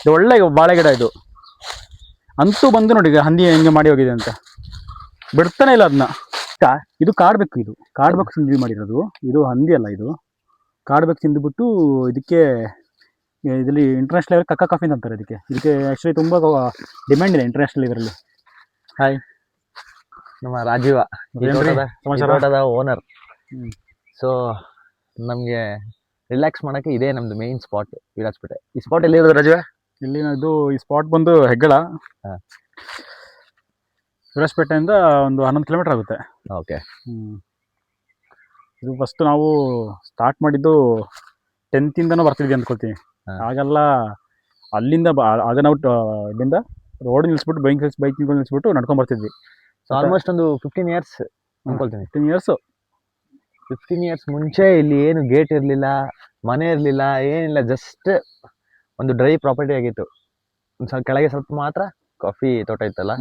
ಇದು ಒಳ್ಳೆ ಬಾಳೆ ಗಿಡ ಇದು. ಅಂತೂ ಬಂದು ನೋಡಿ ಹಂದಿ ಹೆಂಗೆ ಮಾಡಿ ಹೋಗಿದೆ ಅಂತ, ಬಿಡ್ತಾನೆ ಇಲ್ಲ ಅದನ್ನ. ಇದು ಕಾಡ್ಬೇಕು, ಇದು ಕಾಡ್ಬೇಕು ತಿಂದು ಮಾಡಿರೋದು. ಇದು ಹಂದಿ ಅಲ್ಲ, ಇದು ಕಾಡ್ಬೇಕು ತಿಂದುಬಿಟ್ಟು ಇದಕ್ಕೆ ಇದರಲ್ಲಿ ಇಂಟರ್ನ್ಯಾಷನಲ್ ಲೆವೆಲ್ ಕಕ್ಕ ಕಾಫಿ ಅಂತಾರೆ ಇದಕ್ಕೆ. ಆ್ಯಕ್ಚುಲಿ ತುಂಬ ಡಿಮ್ಯಾಂಡ್ ಇದೆ ಇಂಟರ್ನ್ಯಾಷನಲ್ ಇದರಲ್ಲಿ. ಹಾಯ್, ನಮ್ಮ ರಾಜೀವ ತೋಟದ ಓನರ್. ಸೊ ನಮಗೆ ರಿಲ್ಯಾಕ್ಸ್ ಮಾಡೋಕ್ಕೆ ಇದೇ ನಮ್ಮದು ಮೇನ್ ಸ್ಪಾಟ್ ವಿರಾಜಪೇಟೆ. ಈ ಸ್ಪಾಟ್ ಎಲ್ಲಿರೋದು ರಾಜೀವ? ಇದು ಈ ಸ್ಪಾಟ್ ಬಂದು ಹೆಗ್ಗಳ, ವಿರಾಜಪೇಟೆಯಿಂದ ಒಂದು 11 ಕಿಲೋಮೀಟರ್ ಆಗುತ್ತೆ. ಓಕೆ. ಇದು ಫಸ್ಟ್ ನಾವು ಸ್ಟಾರ್ಟ್ ಮಾಡಿದ್ದು 10th ಬರ್ತಿದ್ವಿ ಅಂದ್ಕೊಳ್ತೀನಿ. ಆಗೆಲ್ಲ ಅಲ್ಲಿಂದ ಆಗ ನಾವು ಇಲ್ಲಿಂದ ರೋಡ್ ನಿಲ್ಲಿಸ್ಬಿಟ್ಟು ಬೈಕ್ ನಿಲ್ಲಿಸ್ಬಿಟ್ಟು ನಡ್ಕೊಂಡ್ ಬರ್ತಿದ್ವಿ. ಸೊ ಆಲ್ಮೋಸ್ಟ್ ಒಂದು 15 ಇಯರ್ಸ್ ಅನ್ಕೊಳ್ತೀನಿ. 15 ಇಯರ್ಸ್ ಮುಂಚೆ ಇಲ್ಲಿ ಏನು ಗೇಟ್ ಇರಲಿಲ್ಲ, ಮನೆ ಇರಲಿಲ್ಲ, ಏನಿಲ್ಲ. ಜಸ್ಟ್ ಒಂದು ಡ್ರೈ ಪ್ರಾಪರ್ಟಿ ಆಗಿತ್ತು. ಕೆಳಗೆ ಸ್ವಲ್ಪ ಮಾತ್ರ ಕಾಫಿ ತೋಟ ಇತ್ತಲ್ಲ,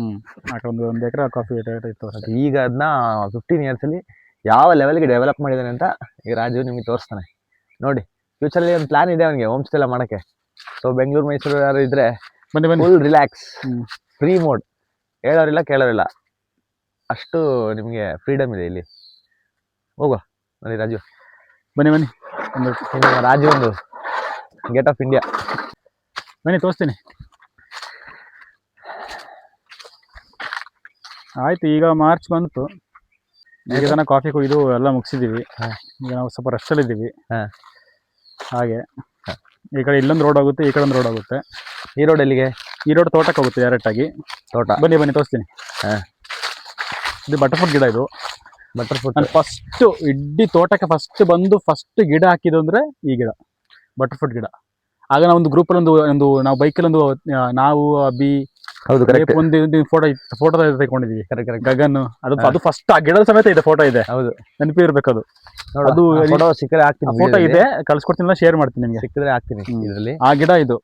ಒಂದು ಎಕರೆ ಕಾಫಿ ತೋಟ ಇತ್ತು. ಈಗ ಅದನ್ನ 15 ಇಯರ್ಸಲ್ಲಿ ಯಾವ ಲೆವೆಲ್ಗೆ ಡೆವಲಪ್ ಮಾಡಿದ್ದಾನೆ ಅಂತ ಈಗ ರಾಜು ನಿಮಗೆ ತೋರಿಸ್ತಾನೆ ನೋಡಿ. ಫ್ಯೂಚರಲ್ಲಿ ಒಂದು ಪ್ಲಾನ್ ಇದೆ ಅವನಿಗೆ ಹೋಮ್ ಸ್ಟೇ ಎಲ್ಲ ಮಾಡೋಕ್ಕೆ. ಸೊ ಬೆಂಗಳೂರು ಮೈಸೂರು ಯಾರು ಇದ್ರೆ ಬನ್ನಿ ಫುಲ್ ರಿಲ್ಯಾಕ್ಸ್, ಫ್ರೀ ಮೋಡ್, ಹೇಳೋರಿಲ್ಲ ಕೇಳೋರಿಲ್ಲ, ಅಷ್ಟು ನಿಮಗೆ ಫ್ರೀಡಮ್ ಇದೆ ಇಲ್ಲಿ. ಹೋಗುವ ನೋಡಿ ರಾಜು, ಬನ್ನಿ ರಾಜು ಒಂದು ಗೇಟ್ ಆಫ್ ಇಂಡಿಯಾ ಬನ್ನಿ ತೋರಿಸ್ತೀನಿ. ಆಯ್ತು, ಈಗ ಮಾರ್ಚ್ ಬಂತು. ಈಗ ತನಕ ಕಾಫಿ ಕುಯ್ದು ಎಲ್ಲ ಮುಗಿಸಿದ್ದೀವಿ. ಈಗ ನಾವು ಸ್ವಲ್ಪ ರಷ್ಟಲ್ಲಿದ್ದೀವಿ. ಹಾಗೆ ಈ ಕಡೆ ಇಲ್ಲೊಂದು ರೋಡ್ ಹೋಗುತ್ತೆ, ಈ ಕಡೆ ಒಂದು ರೋಡ್ ಹೋಗುತ್ತೆ. ಈ ರೋಡ್ ಎಲ್ಲಿಗೆ? ಈ ರೋಡ್ ತೋಟಕ್ಕೆ ಹೋಗುತ್ತೆ ಡೈರೆಕ್ಟ್ ಆಗಿ. ತೋಟ ಬನ್ನಿ ತೋರಿಸ್ತೀನಿ. ಇದು ಬಟರ್ಫ್ರೂಟ್ ಗಿಡ. ಇದು ಬಟರ್ಫ್ರೂಟ್ ನಾನು ಫಸ್ಟ್ ಇಡೀ ತೋಟಕ್ಕೆ ಫಸ್ಟ್ ಗಿಡ ಹಾಕಿದ್ದು ಅಂದರೆ ಈ ಗಿಡ, ಬಟರ್ಫ್ರೂಟ್ ಗಿಡ. ಆಗ ನಾವು ಒಂದು ಗ್ರೂಪಲ್ಲಿ ಒಂದು ನಾವು ಬೈಕಲ್ಲಿ ನಾವು ಅಬ್ಬಿ ಒಂದು ಫೋಟೋ ತೆಗೊಂಡಿದ್ವಿ. ಗಗನ್ ಅದು ಫಸ್ಟ್ ಆ ಗಿಡದ ಸಮೇತ ಇದೆ, ಫೋಟೋ ಇದೆ. ಹೌದು, ನೆನಪಿ ಇರ್ಬೇಕು ಅದು. ಅದು ಸಿಕ್ಕರೆ ಹಾಕ್ತೀನಿ, ಫೋಟೋ ಇದೆ, ಕಳ್ಸ್ಕೊಡ್ತೀನಿ, ಶೇರ್ ಮಾಡ್ತೀನಿ ನಿಮ್ಗೆ. ಸಿಕ್ಕಿದ್ರೆ ಹಾಕ್ತೀನಿ. ಇದರಲ್ಲಿ ಆ ಗಿಡ ಇದು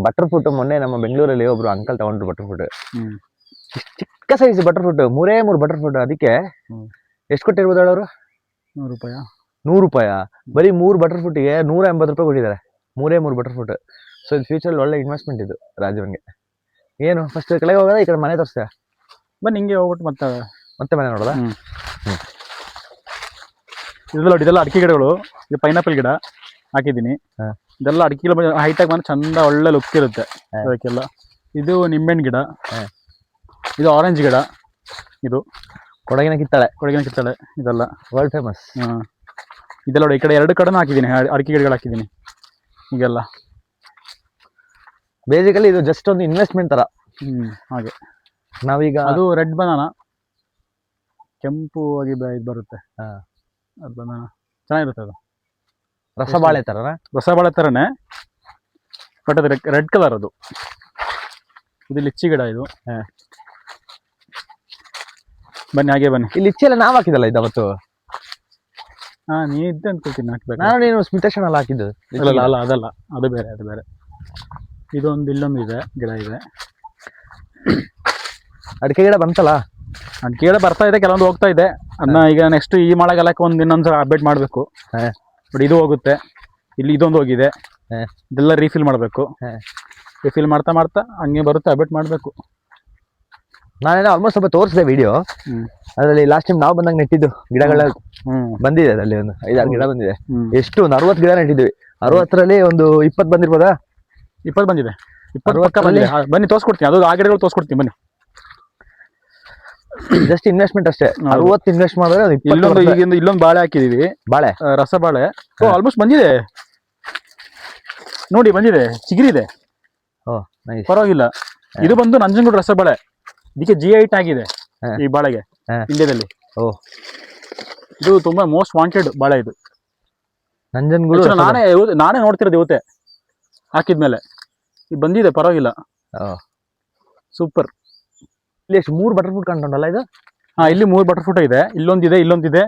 ಬಟರ್ಫ್ರೂಟ್. ಮೊನ್ನೆ ನಮ್ಮ ಬೆಂಗಳೂರಲ್ಲಿ ಒಬ್ರು ಅಂಕಲ್ ತಗೊಂಡ್ರು ಬಟರ್ಫ್ರೂಟ್. ಚಿಕ್ಕ ಸೈಜ್ ಬಟರ್ಫ್ರೂಟ್, 3 ಬಟರ್ಫ್ರೂಟ್. ಅದಕ್ಕೆ ಎಷ್ಟು ಕೊಟ್ಟಿರ್ಬೋದು ಹೇಳೋರು? ₹100. ಬರೀ 3 ಬಟರ್ಫ್ರೂಟಿಗೆ ₹180 ಕೊಟ್ಟಿದ್ದಾರೆ. 3 ಬಟರ್ಫ್ರೂಟ್. ಸೊ ಇದು ಫ್ಯೂಚರ್ ಒಳ್ಳೆ ಇನ್ವೆಸ್ಟ್ಮೆಂಟ್ ಇದು ರಾಜವನ್ಗೆ. ಏನು ಫಸ್ಟ್ ಕೆಳಗೆ ಹೋಗೋದ, ಈ ಕಡೆ ಮನೆ ತೋರಿಸ್ತೀಯ? ಬನ್ನಿ, ಹಿಂಗೆ ಹೋಗ್ಬಿಟ್ಟು ಮತ್ತೆ ಮನೆ ನೋಡೋದ? ಇದೆಲ್ಲ ಅಡಿಕೆ ಗಿಡಗಳು. ಇದು ಪೈನಾಪಲ್ ಗಿಡ ಹಾಕಿದ್ದೀನಿ. ಇದೆಲ್ಲ ಅಡಿಕೆ ಗಿಡ ಹೈಟಾಗಿ ಬಂದು ಚಂದ ಒಳ್ಳೆ ಲುಕ್ ಇರುತ್ತೆ ಅದಕ್ಕೆಲ್ಲ. ಇದು ನಿಂಬೆಹಣ್ಣು ಗಿಡ. ಇದು ಆರೆಂಜ್ ಗಿಡ. ಇದು ಕೊಡಗಿನ ಕಿತ್ತಳೆ. ಇದೆಲ್ಲ ವರ್ಲ್ಡ್ ಫೇಮಸ್. ಇದೆಲ್ಲ ನೋಡಿ, ಈ ಕಡೆ 2 ಕಡೆನೂ ಹಾಕಿದ್ದೀನಿ ಅಡಿಕೆ ಗಿಡಗಳು ಹಾಕಿದ್ದೀನಿ. ಈಗೆಲ್ಲ ಬೇಸಿಕಲಿ ಇದು ಜಸ್ಟ್ ಒಂದು ಇನ್ವೆಸ್ಟ್ಮೆಂಟ್ ತರ. ಹಾಗೆ ನಾವೀಗ ಅದು ರೆಡ್ ಬನಾನಾ, ಕೆಂಪು ಆಗಿ ಇದು ಬರುತ್ತೆ. ಅದು ಬನಾನಾ ಚೆನ್ನಾಗಿರುತ್ತೆ. ಅದು ರಸಬಾಳೆ ಥರನೇ, ಬಟ್ ಅದು ರೆಡ್ ಕಲರ್. ಅದು ಇದು ಲಿಚ್ಚಿ ಗಿಡ. ಇದು ಬನ್ನಿ, ಹಾಗೆ ಬನ್ನಿ. ಈ ಲಿಚ್ಚಿ ಎಲ್ಲ ನಾವು ಹಾಕಿದಲ್ಲ ಇದು ಅವತ್ತು? ನೀ ಇದ್ದೆ ಅನ್ಕೊಳ್ತೀನಿ, ಹಾಕ್ಬೇಕು. ನಾನು ನೀನು ಸ್ಮಿತೇಶನಲ್ಲಿ ಹಾಕಿದ್ದು ಅಲ್ಲ, ಅದಲ್ಲ, ಅದು ಬೇರೆ. ಇದೊಂದು ಇಲ್ಲೊಂದು ಇದೆ ಗಿಡ ಇದೆ. ಅಡಿಕೆ ಗಿಡ ಬಂತಲ್ಲ? ಅಡಿಕೆ ಗಿಡ ಬರ್ತಾ ಇದೆ, ಕೆಲವೊಂದು ಹೋಗ್ತಾ ಇದೆ. ಅದನ್ನ ಈಗ ನೆಕ್ಸ್ಟ್ ಈ ಮಳೆಗಾಲಕ್ಕೆ ಇನ್ನೊಂದ್ಸಲ ಅಪ್ಡೇಟ್ ಮಾಡಬೇಕು. ಬಟ್ ಇದು ಹೋಗುತ್ತೆ. ಇಲ್ಲಿ ಇದೊಂದು ಹೋಗಿದೆ, ಇದೆಲ್ಲ ರೀಫಿಲ್ ಮಾಡಬೇಕು. ರೀಫಿಲ್ ಮಾಡ್ತಾ ಹಂಗೆ ಬರುತ್ತೆ, ಅಪ್ಡೇಟ್ ಮಾಡಬೇಕು. ನಾನೇನೋ ಆಲ್ಮೋಸ್ಟ್ ಸ್ವಲ್ಪ ತೋರಿಸಿದೆ ವಿಡಿಯೋ. ಅದರಲ್ಲಿ ಲಾಸ್ಟ್ ಟೈಮ್ ನಾವು ಬಂದಾಗ ನೆಟ್ಟಿದ್ದು ಗಿಡಗಳ ಬಂದಿದೆ. ಅದರಲ್ಲಿ ಒಂದು 5-6 ಗಿಡ ಬಂದಿದೆ. ಎಷ್ಟು ಒಂದು 60 ಗಿಡ ನೆಟ್ಟಿದ್ವಿ. 60ರಲ್ಲಿ ಒಂದು 20 ಬಂದಿರ್ಬೋದಾ? 20 ಬಂದಿದೆ. 20 ಬಂದಿದೆ. ಬನ್ನಿ ತೋರಿಸ್ಕೊಡ್ತೀನಿ. ಅದು ಆ ಗಿಡಗಳು ತೋರಿಸ್ಕೊಡ್ತೀನಿ ಬನ್ನಿ. ಜಸ್ಟ್ ಇನ್ವೆಸ್ಟ್ಮೆಂಟ್ ಅಷ್ಟೇ. 60 ಇನ್ವೆಸ್ಟ್ ಮಾಡಿದ್ರೆ ಇಲ್ಲೊಂದು ಬಾಳೆ ಹಾಕಿದೀವಿ. ಬಾಳೆ, ರಸಬಾಳೆ ಆಲ್ಮೋಸ್ಟ್ ಬಂದಿದೆ ನೋಡಿ, ಬಂದಿದೆ, ಚಿಗುರಿದೆ. ಪರವಾಗಿಲ್ಲ. ಇದು ಬಂದು ನಂಜನಗೂಡು ರಸಬಾಳೆ. ಇದಕ್ಕೆ GI ಟ್ಯಾಗ್ ಇದೆ ಈ ಬಾಳೆಗೆ ಇಂಡಿಯಾದಲ್ಲಿ. ಇದು ತುಂಬಾ ಮೋಸ್ಟ್ ವಾಂಟೆಡ್ ಬಾಳೆ. ಇದು ನಂಜನಗೂಡು. ನಾನೇ ನೋಡ್ತಿರೋದು ಇವತ್ತೆ ಹಾಕಿದ್ಮೇಲೆ. ಇದು ಬಂದಿದೆ, ಪರವಾಗಿಲ್ಲ, ಸೂಪರ್. ಇಲ್ಲಿ ಎಷ್ಟು 3 ಬಟರ್ಫ್ರೂಟ್ ಕಾಣ್ತಲ್ಲ ಇದು? ಇಲ್ಲಿ 3 ಬಟರ್ಫ್ರೂಟ್ ಇದೆ. ಇಲ್ಲೊಂದಿದೆ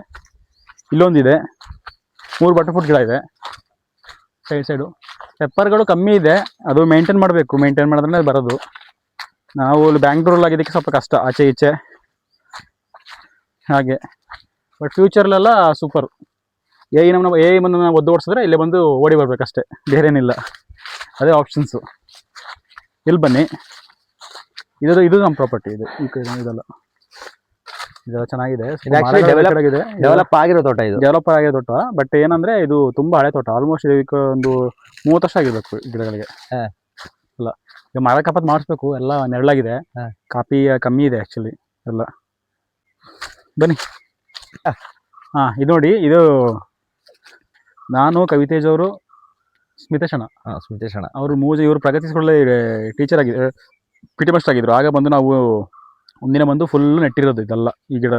3 ಬಟರ್ಫ್ರೂಟ್ ಗಿಡ ಇದೆ ಸೈಡು. ಪೆಪ್ಪರ್ಗಳು ಕಮ್ಮಿ ಇದೆ, ಅದು ಮೇಂಟೈನ್ ಮಾಡಬೇಕು. ಮೇಂಟೈನ್ ಮಾಡಿದ್ರೆ ಬರೋದು. ನಾವು ಇಲ್ಲಿ ಬ್ಯಾಂಗ್ಳೂರಲ್ಲಿ ಆಗಿದ್ದಕ್ಕೆ ಸ್ವಲ್ಪ ಕಷ್ಟ, ಆಚೆ ಈಚೆ ಹಾಗೆ. ಬಟ್ ಫ್ಯೂಚರ್ಲೆಲ್ಲ ಸೂಪರ್. ಬಂದು ಒದ್ದು ಓಡಿಸಿದ್ರೆ ಇಲ್ಲೇ ಬಂದು ಓಡಿ ಬರ್ಬೇಕಷ್ಟೇ, ಬೇರೆ ಏನಿಲ್ಲ. ಅದೇ ಆಪ್ಷನ್ಸು. ಇಲ್ಲಿ ಬನ್ನಿ, ಇದು ನಮ್ಮ ಪ್ರಾಪರ್ಟಿ. ಇದೆಲ್ಲ ಚೆನ್ನಾಗಿದೆ, ಡೆವಲಪ್ ಆಗಿರೋ ತೋಟ. ಇದು ಡೆವಲಪ್ ಆಗಿರೋ ತೋಟ. ಬಟ್ ಏನಂದ್ರೆ ಇದು ತುಂಬಾ ಹಳೆ ತೋಟ. ಆಲ್ಮೋಸ್ಟ್ ಇದಕ್ಕೆ ಒಂದು 30 ವರ್ಷ ಆಗಿರ್ಬೇಕು ಗಿಡಗಳಿಗೆ. ಅಲ್ಲ, ಈಗ ಮರ ಕಪಾತ್ ಮಾಡಿಸ್ಬೇಕು, ಎಲ್ಲ ನೆರಳಾಗಿದೆ. ಕಾಪಿ ಕಮ್ಮಿ ಇದೆ ಆಕ್ಚುಲಿ ಎಲ್ಲ. ಬನ್ನಿ. ಇದು ನೋಡಿ, ಇದು ನಾನು, ಕವಿತೇಜ್ ಅವರು, ಸ್ಮಿತೇಶಣ ಅವರು ಇವರು ಪ್ರಗತಿ ಸ್ಕೂಲಲ್ಲಿ ಟೀಚರ್ ಆಗಿದ್ರು, PT ಮಾಸ್ಟರ್ ಆಗಿದ್ರು. ಆಗ ಬಂದು ನಾವು ಒಂದಿನ ಬಂದು ಫುಲ್ ನೆಟ್ಟಿರೋದು ಇದೆಲ್ಲ. ಈ ಗಿಡ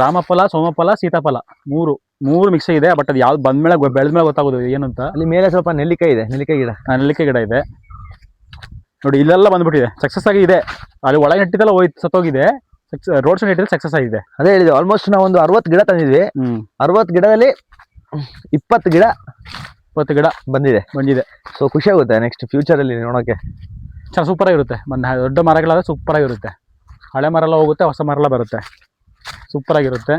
ರಾಮಫಲ, ಸೋಮಫಲ, ಸೀತಾಫಲ ಮೂರು ಮಿಕ್ಸ್ ಇದೆ. ಬಟ್ ಅದು ಯಾವ್ದು ಬೆಳೆದ ಮೇಲೆ ಗೊತ್ತಾಗೋದು ಏನಂತ. ಅಲ್ಲಿ ಮೇಲೆ ಸ್ವಲ್ಪ ನೆಲ್ಲಿಕಾಯಿ ಗಿಡ. ನೆಲ್ಲಿಕಾಯಿ ಗಿಡ ಇದೆ ನೋಡಿ. ಇಲ್ಲೆಲ್ಲ ಬಂದ್ಬಿಟ್ಟಿದೆ, ಸಕ್ಸಸ್ ಆಗಿ ಇದೆ. ಅಲ್ಲಿ ಒಳಗೆ ನೆಟ್ಟಿದ್ದೆಲ್ಲ ಹೋಯ್ತು, ಸತ್ತೋಗಿದೆ. ರೋಡ್ ಸೈಡ್ ನೆಟ್ಟಿದ್ರೆ ಸಕ್ಸಸ್ ಆಗಿದೆ. ಅದೇ ಹೇಳಿದೆ, ಆಲ್ಮೋಸ್ಟ್ ನಾವು ಒಂದು 60 ಗಿಡ ತಂದಿದ್ವಿ. 60 ಗಿಡದಲ್ಲಿ 20 ಗಿಡ ಬಂದಿದೆ. ಸೊ ಖುಷಿ ಆಗುತ್ತೆ ನೆಕ್ಸ್ಟ್ ಫ್ಯೂಚರ್ ಅಲ್ಲಿ ನೋಡೋಕೆ. ಸೂಪರ್ ಆಗಿರುತ್ತೆ. ದೊಡ್ಡ ಮರಗಳಾದ್ರೆ ಸೂಪರ್ ಆಗಿರುತ್ತೆ. ಹಳೆ ಮರ ಎಲ್ಲ ಹೋಗುತ್ತೆ, ಹೊಸ ಮರ ಎಲ್ಲ ಬರುತ್ತೆ, ಸೂಪರ್ ಆಗಿರುತ್ತೆ.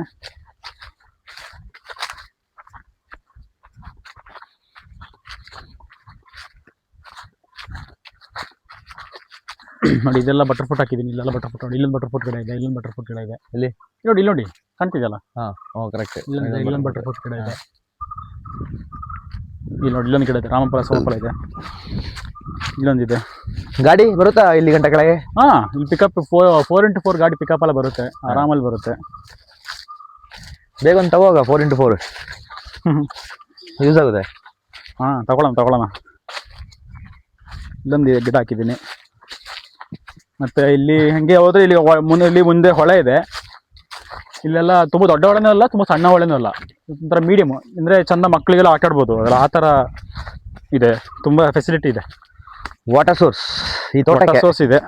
ನೋಡಿ, ಇದೆಲ್ಲ ಬಟರ್ ಫ್ರೂಟ್ ಹಾಕಿದ್ದೀನಿ. ಇಲ್ಲೆಲ್ಲ ಬಟರ್ ಫ್ರೂಟ್ ನೋಡಿ. ಇಲ್ಲೊಂದು ಬಟರ್ ಫ್ರೂಟ್ ಗಿಡ ಇದೆ, ಇಲ್ಲೊಂದು ಬಟರ್ ಫ್ರೂಟ್ ಗಿಡ ಇದೆ. ಇಲ್ಲಿ ನೋಡಿ ಕಾಣ್ತಿದೆಯಲ್ಲ. ಕರೆಕ್ಟ್. ಇಲ್ಲೊಂದು ಬಟರ್ ಫ್ರೂಟ್ ಗಿಡ ಇದೆ. ಇಲ್ಲಿ ನೋಡಿ, ಇಲ್ಲೊಂದು ಗಿಡ ಇದೆ, ರಾಮಫಲ, ಸೋಮಫಲ ಇದೆ. ಇಲ್ಲೊಂದಿದೆ. ಗಾಡಿ ಬರುತ್ತಾ ಇಲ್ಲಿ ಗಂಟೆ ಕೆಳಗೆ? ಇಲ್ಲಿ ಪಿಕಪ್ 4x4 ಗಾಡಿ ಪಿಕಪ್ ಎಲ್ಲ ಬರುತ್ತೆ, ಆರಾಮಲ್ಲಿ ಬರುತ್ತೆ. ಬೇಗ ಒಂದು ತಗೋಗ 4x4 ಯೂಸ್ ಆಗುತ್ತೆ. ತಗೊಳ್ಳೋಣ. ಇಲ್ಲೊಂದು ಗಿಡ ಹಾಕಿದ್ದೀನಿ. ಮತ್ತೆ ಇಲ್ಲಿ ಹಂಗೆ ಹೋದ್ರೆ ಇಲ್ಲಿ ಮುಂದೆ ಹೊಳೆ ಇದೆ. ಇಲ್ಲೆಲ್ಲ ತುಂಬ ದೊಡ್ಡ ಹೊಳೆನೂ ಅಲ್ಲ, ತುಂಬ ಸಣ್ಣ ಹೊಳೆನೂ ಅಲ್ಲ, ಒಂಥರ ಮೀಡಿಯಮ್. ಅಂದರೆ ಚಂದ ಮಕ್ಕಳಿಗೆಲ್ಲ ಆಟ ಆಡ್ಬೋದು ಅದೆಲ್ಲ, ಆ ಥರ ಇದೆ. ತುಂಬ ಫೆಸಿಲಿಟಿ ಇದೆ. ವಾಟರ್ ಸೋರ್ಸ್ ಈ ತೋಟಕ್ಕೆ ಸೋರ್ಸ್ ಇದೆ.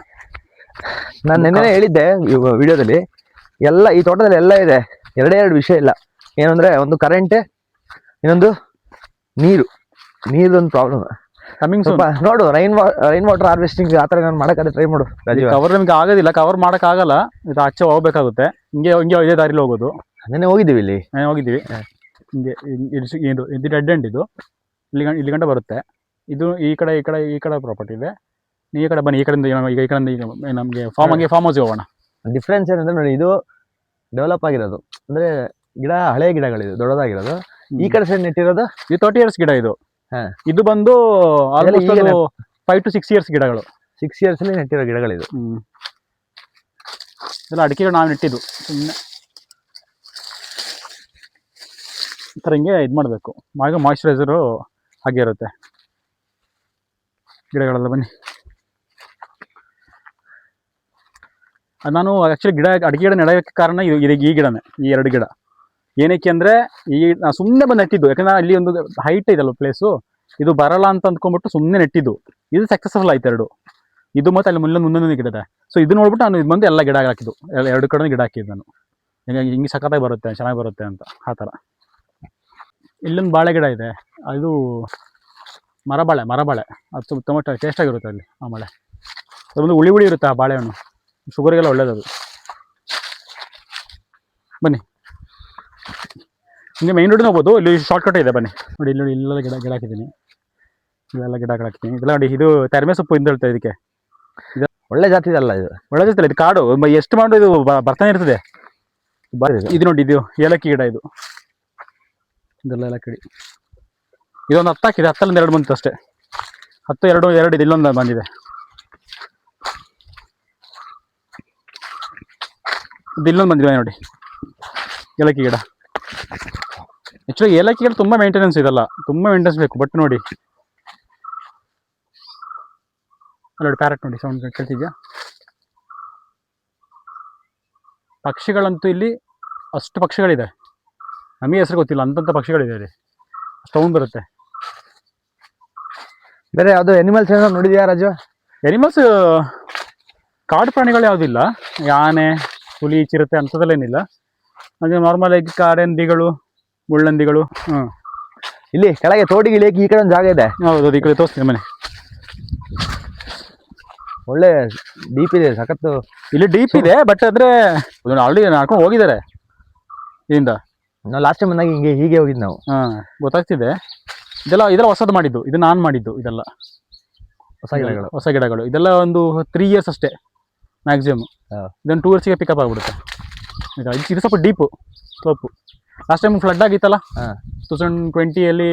ನಾನು ನೆನ್ನೆ ಹೇಳಿದ್ದೆ ವಿಡಿಯೋದಲ್ಲಿ, ಎಲ್ಲ ಈ ತೋಟದಲ್ಲಿ ಎಲ್ಲ ಇದೆ. ಎರಡು ವಿಷಯ ಇಲ್ಲ. ಏನಂದ್ರೆ ಒಂದು ಕರೆಂಟ್, ಇನ್ನೊಂದು ನೀರೊಂದು ಪ್ರಾಬ್ಲಮ್. ಸ್ವಲ್ಪ ನೋಡು, ರೈನ್ ವಾಟರ್ ಹಾರ್ವೆಸ್ಟಿಂಗ್ ಆ ಥರ ನಾನು ಮಾಡೋಕ್ಕಾದ್ರೆ ಟ್ರೈ ಮಾಡು. ಕವರ್ ನಮ್ಗೆ ಆಗೋದಿಲ್ಲ, ಕವರ್ ಮಾಡೋಕ್ಕಾಗಲ್ಲ. ಇದು ಆಚೆ ಹೋಗ್ಬೇಕಾಗುತ್ತೆ. ಹಿಂಗೆ ಇದೇ ದಾರಿಲಿ ಹೋಗೋದು. ನೆನ್ನೆ ಹೋಗಿದ್ದೀವಿ, ಹೋಗಿದ್ದೀವಿ. ಹಿಂಗೆ ಇದು ಡೆಡ್ ಎಂಡ್. ಇದು ಇಲ್ಲಿ ಗಂಟ ಬರುತ್ತೆ. ಇದು ಈ ಕಡೆ ಪ್ರಾಪರ್ಟಿ ಇದೆ. ನೀವು ಈ ಕಡೆ ಬನ್ನಿ. ಈ ಕಡೆಯಿಂದ ನಮಗೆ ಫಾರ್ಮ್ ಹೌಸ್ಗೆ ಹೋಗೋಣ. ಡಿಫ್ರೆನ್ಸ್ ಏನಂದ್ರೆ ನೋಡಿ, ಇದು ಡೆವಲಪ್ ಆಗಿರೋದು, ಅಂದ್ರೆ ಗಿಡ ಹಳೆ ಗಿಡಗಳಿದು ದೊಡ್ಡದಾಗಿರೋದು. ಈ ಕಡೆ ಸೈಡ್ ನೆಟ್ಟಿರೋದು ಇದು 30 years ಗಿಡ. ಇದು ಬಂದು ಆಲ್ಮೋಸ್ಟ್ 5 to 6 years ಗಿಡಗಳು. 6 years ಅಲ್ಲಿ ನೆಟ್ಟಿರೋ ಗಿಡಗಳಿದು. ಇದೆಲ್ಲ ಅಡಿಕೆಗಳು ನಾವು ನೆಟ್ಟಿದ್ದು. ಸುಮ್ಮನೆ ಈ ಥರ ಹಿಂಗೆ ಇದು ಮಾಡಬೇಕು. ಮಾಯಿಶ್ಚರೈಸರು ಹಾಗೆ ಇರುತ್ತೆ ಗಿಡಗಳೆಲ್ಲ. ಬನ್ನಿ. ನಾನು ಆ್ಯಕ್ಚುಲಿ ಅಡಿಕೆ ಗಿಡ ನೆಡೋಕ್ಕೆ ಕಾರಣ ಈ ಗಿಡನೇ, ಈ 2 ಗಿಡ. ಏನಕ್ಕೆ ಅಂದರೆ ನಾನು ಸುಮ್ಮನೆ ಬಂದು ನೆಟ್ಟಿದ್ದು. ಯಾಕಂದ್ರೆ ಅಲ್ಲಿ ಒಂದು ಹೈಟ್ ಇದಲ್ಲ ಪ್ಲೇಸು, ಇದು ಬರಲ್ಲ ಅಂತ ಅಂದ್ಕೊಂಡ್ಬಿಟ್ಟು ಸುಮ್ಮನೆ ನೆಟ್ಟಿದ್ದು. ಇದು ಸಕ್ಸಸ್ಫುಲ್ ಆಯ್ತು 2. ಇದು ಮತ್ತು ಅಲ್ಲಿ ಮುಂದೊಂದು ಗಿಡ ಇದೆ. ಸೊ ಇದು ನೋಡ್ಬಿಟ್ಟು ನಾನು ಇದು ಬಂದು ಎಲ್ಲ ಗಿಡ ಹಾಕಿದ್ದು, 2 ಕಡೆ ಗಿಡ ಹಾಕಿದ್ದು ನಾನು. ಹಿಂಗೆ ಸಖತ್ತಾಗಿ ಬರುತ್ತೆ, ಚೆನ್ನಾಗಿ ಬರುತ್ತೆ ಅಂತ ಆ ಥರ. ಇಲ್ಲೊಂದು ಬಾಳೆ ಗಿಡ ಇದೆ, ಅದು ಮರಬಾಳೆ. ಅದು ತುಂಬ ಟೇಸ್ಟಾಗಿರುತ್ತೆ ಅಲ್ಲಿ ಆ ಬಾಳೆ. ಅದೊಂದು ಹುಳಿ ಇರುತ್ತೆ ಆ ಬಾಳೆಹಣ್ಣು, ಶುಗರಿಗೆಲ್ಲ ಒಳ್ಳೇದದು. ಬನ್ನಿ, ಹಿಂಗೆ ಮೈನ್ ರೋಡಿನ ಹೋಗ್ಬೋದು. ಇಲ್ಲಿ ಶಾರ್ಟ್ಕಟ್ ಇದೆ, ಬನ್ನಿ. ನೋಡಿ, ಇಲ್ಲೆಲ್ಲ ಗಿಡ ಹಾಕಿದ್ದೀನಿ. ಇಲ್ಲೆಲ್ಲ ಗಿಡಗಳು ಹಾಕ್ತೀನಿ. ಇದೆಲ್ಲ ನೋಡಿ, ಇದು ತರ್ಮೆ ಸೊಪ್ಪು ಅಂತ ಹೇಳ್ತಾರೆ ಇದಕ್ಕೆ. ಒಳ್ಳೆ ಜಾತಿ ಅಲ್ಲ ಇದು, ಒಳ್ಳೆ ಜಾತಿ ಅಲ್ಲ ಇದು. ಕಾಡು ಎಷ್ಟು ಮಾಡೋದು ಇದು ಬರ್ತಾನೆ ಇರ್ತದೆ. ಇದು ನೋಡಿ, ಇದು ಏಲಕ್ಕಿ ಗಿಡ. ಇದೆಲ್ಲ ಏಲಕ್ಕಿ. ಇದೊಂದು 10 ಹಾಕಿದೆ. 10 2 ಬಂತು ಅಷ್ಟೇ. 10 2 ಇದೆ. ಇಲ್ಲೊಂದು ಬಂದಿದೆ. ಇಲ್ಲೊಂದು ಬಂದಿದೆ ನೋಡಿ, ಏಲಕ್ಕಿ ಗಿಡ. ಆ್ಯಕ್ಚುಲಿ ಏಲಕ್ಕಿ ಗಿಡ ತುಂಬ ಮೇಂಟೆನೆನ್ಸ್ ಇದಲ್ಲ, ತುಂಬ ಮೇಂಟೆನೆನ್ಸ್ ಬೇಕು. ಬಟ್ ನೋಡಿ, ನೋಡಿ ಪ್ಯಾರೆಟ್ ನೋಡಿ, ಸೌಂಡ್ ಕೇಳ್ತಿದ್ಯಾ? ಪಕ್ಷಿಗಳಂತೂ ಇಲ್ಲಿ ಅಷ್ಟು ಪಕ್ಷಿಗಳಿದೆ, ನಮಗೆ ಹೆಸರು ಗೊತ್ತಿಲ್ಲ ಅಂತಂಥ ಪಕ್ಷಿಗಳಿದೆ ಇಲ್ಲಿ. ಸೌಂಡ್ ಬರುತ್ತೆ. ಬೇರೆ ಯಾವುದು ಎನಿಮಲ್ಸ್ ಏನೋ ನೋಡಿದ್ಯಾ ರಾಜು? ಎನಿಮಲ್ಸ್ ಕಾಡು ಪ್ರಾಣಿಗಳು ಯಾವುದಿಲ್ಲ. ಆನೆ, ಹುಲಿ, ಚಿರತೆ ಅಂಥದ್ದಲ್ಲೇನಿಲ್ಲ. ಹಾಗೆ ನಾರ್ಮಲ್ ಆಗಿ ಕಾಡೆಂದಿಗಳು, ಮುಳ್ಳಂದಿಗಳು. ಇಲ್ಲಿ ಕೆಳಗೆ ತೋಡಿಗಿಳಿಯಕ್ಕೆ ಈ ಕಡೆ ಒಂದು ಜಾಗ ಇದೆ. ಹೌದು, ಈ ಕಡೆ ತೋರಿಸ್ತೀನಿ ಮನೆ. ಒಳ್ಳೆ ಡೀಪ್ ಇದೆ, ಸಖತ್ತು. ಇಲ್ಲಿ ಡೀಪ್ ಇದೆ. ಬಟ್ ಅಂದರೆ ಆಲ್ರೆಡಿ ನಡ್ಕೊಂಡು ಹೋಗಿದ್ದಾರೆ ಇಲ್ಲಿಂದ. ನಾವು ಲಾಸ್ಟ್ ಟೈಮ್ ಬಂದಾಗ ಹೀಗೆ ಹೋಗಿದ್ದು ನಾವು. ಗೊತ್ತಾಗ್ತಿದೆ. ಇದೆಲ್ಲ ಹೊಸದು ಮಾಡಿದ್ದು, ಇದು ನಾನು ಮಾಡಿದ್ದು. ಇದೆಲ್ಲ ಹೊಸ ಗಿಡಗಳು. ಇದೆಲ್ಲ ಒಂದು 3 years ಅಷ್ಟೇ ಮ್ಯಾಕ್ಸಿಮಮ್. ಇದೊಂದು 2 yearsಗೆ ಪಿಕಪ್ ಆಗ್ಬಿಡುತ್ತೆ. ಇದು ಸ್ವಲ್ಪ deep slope. Last time flood ಆಗಿತ್ತಲ್ಲ, 2020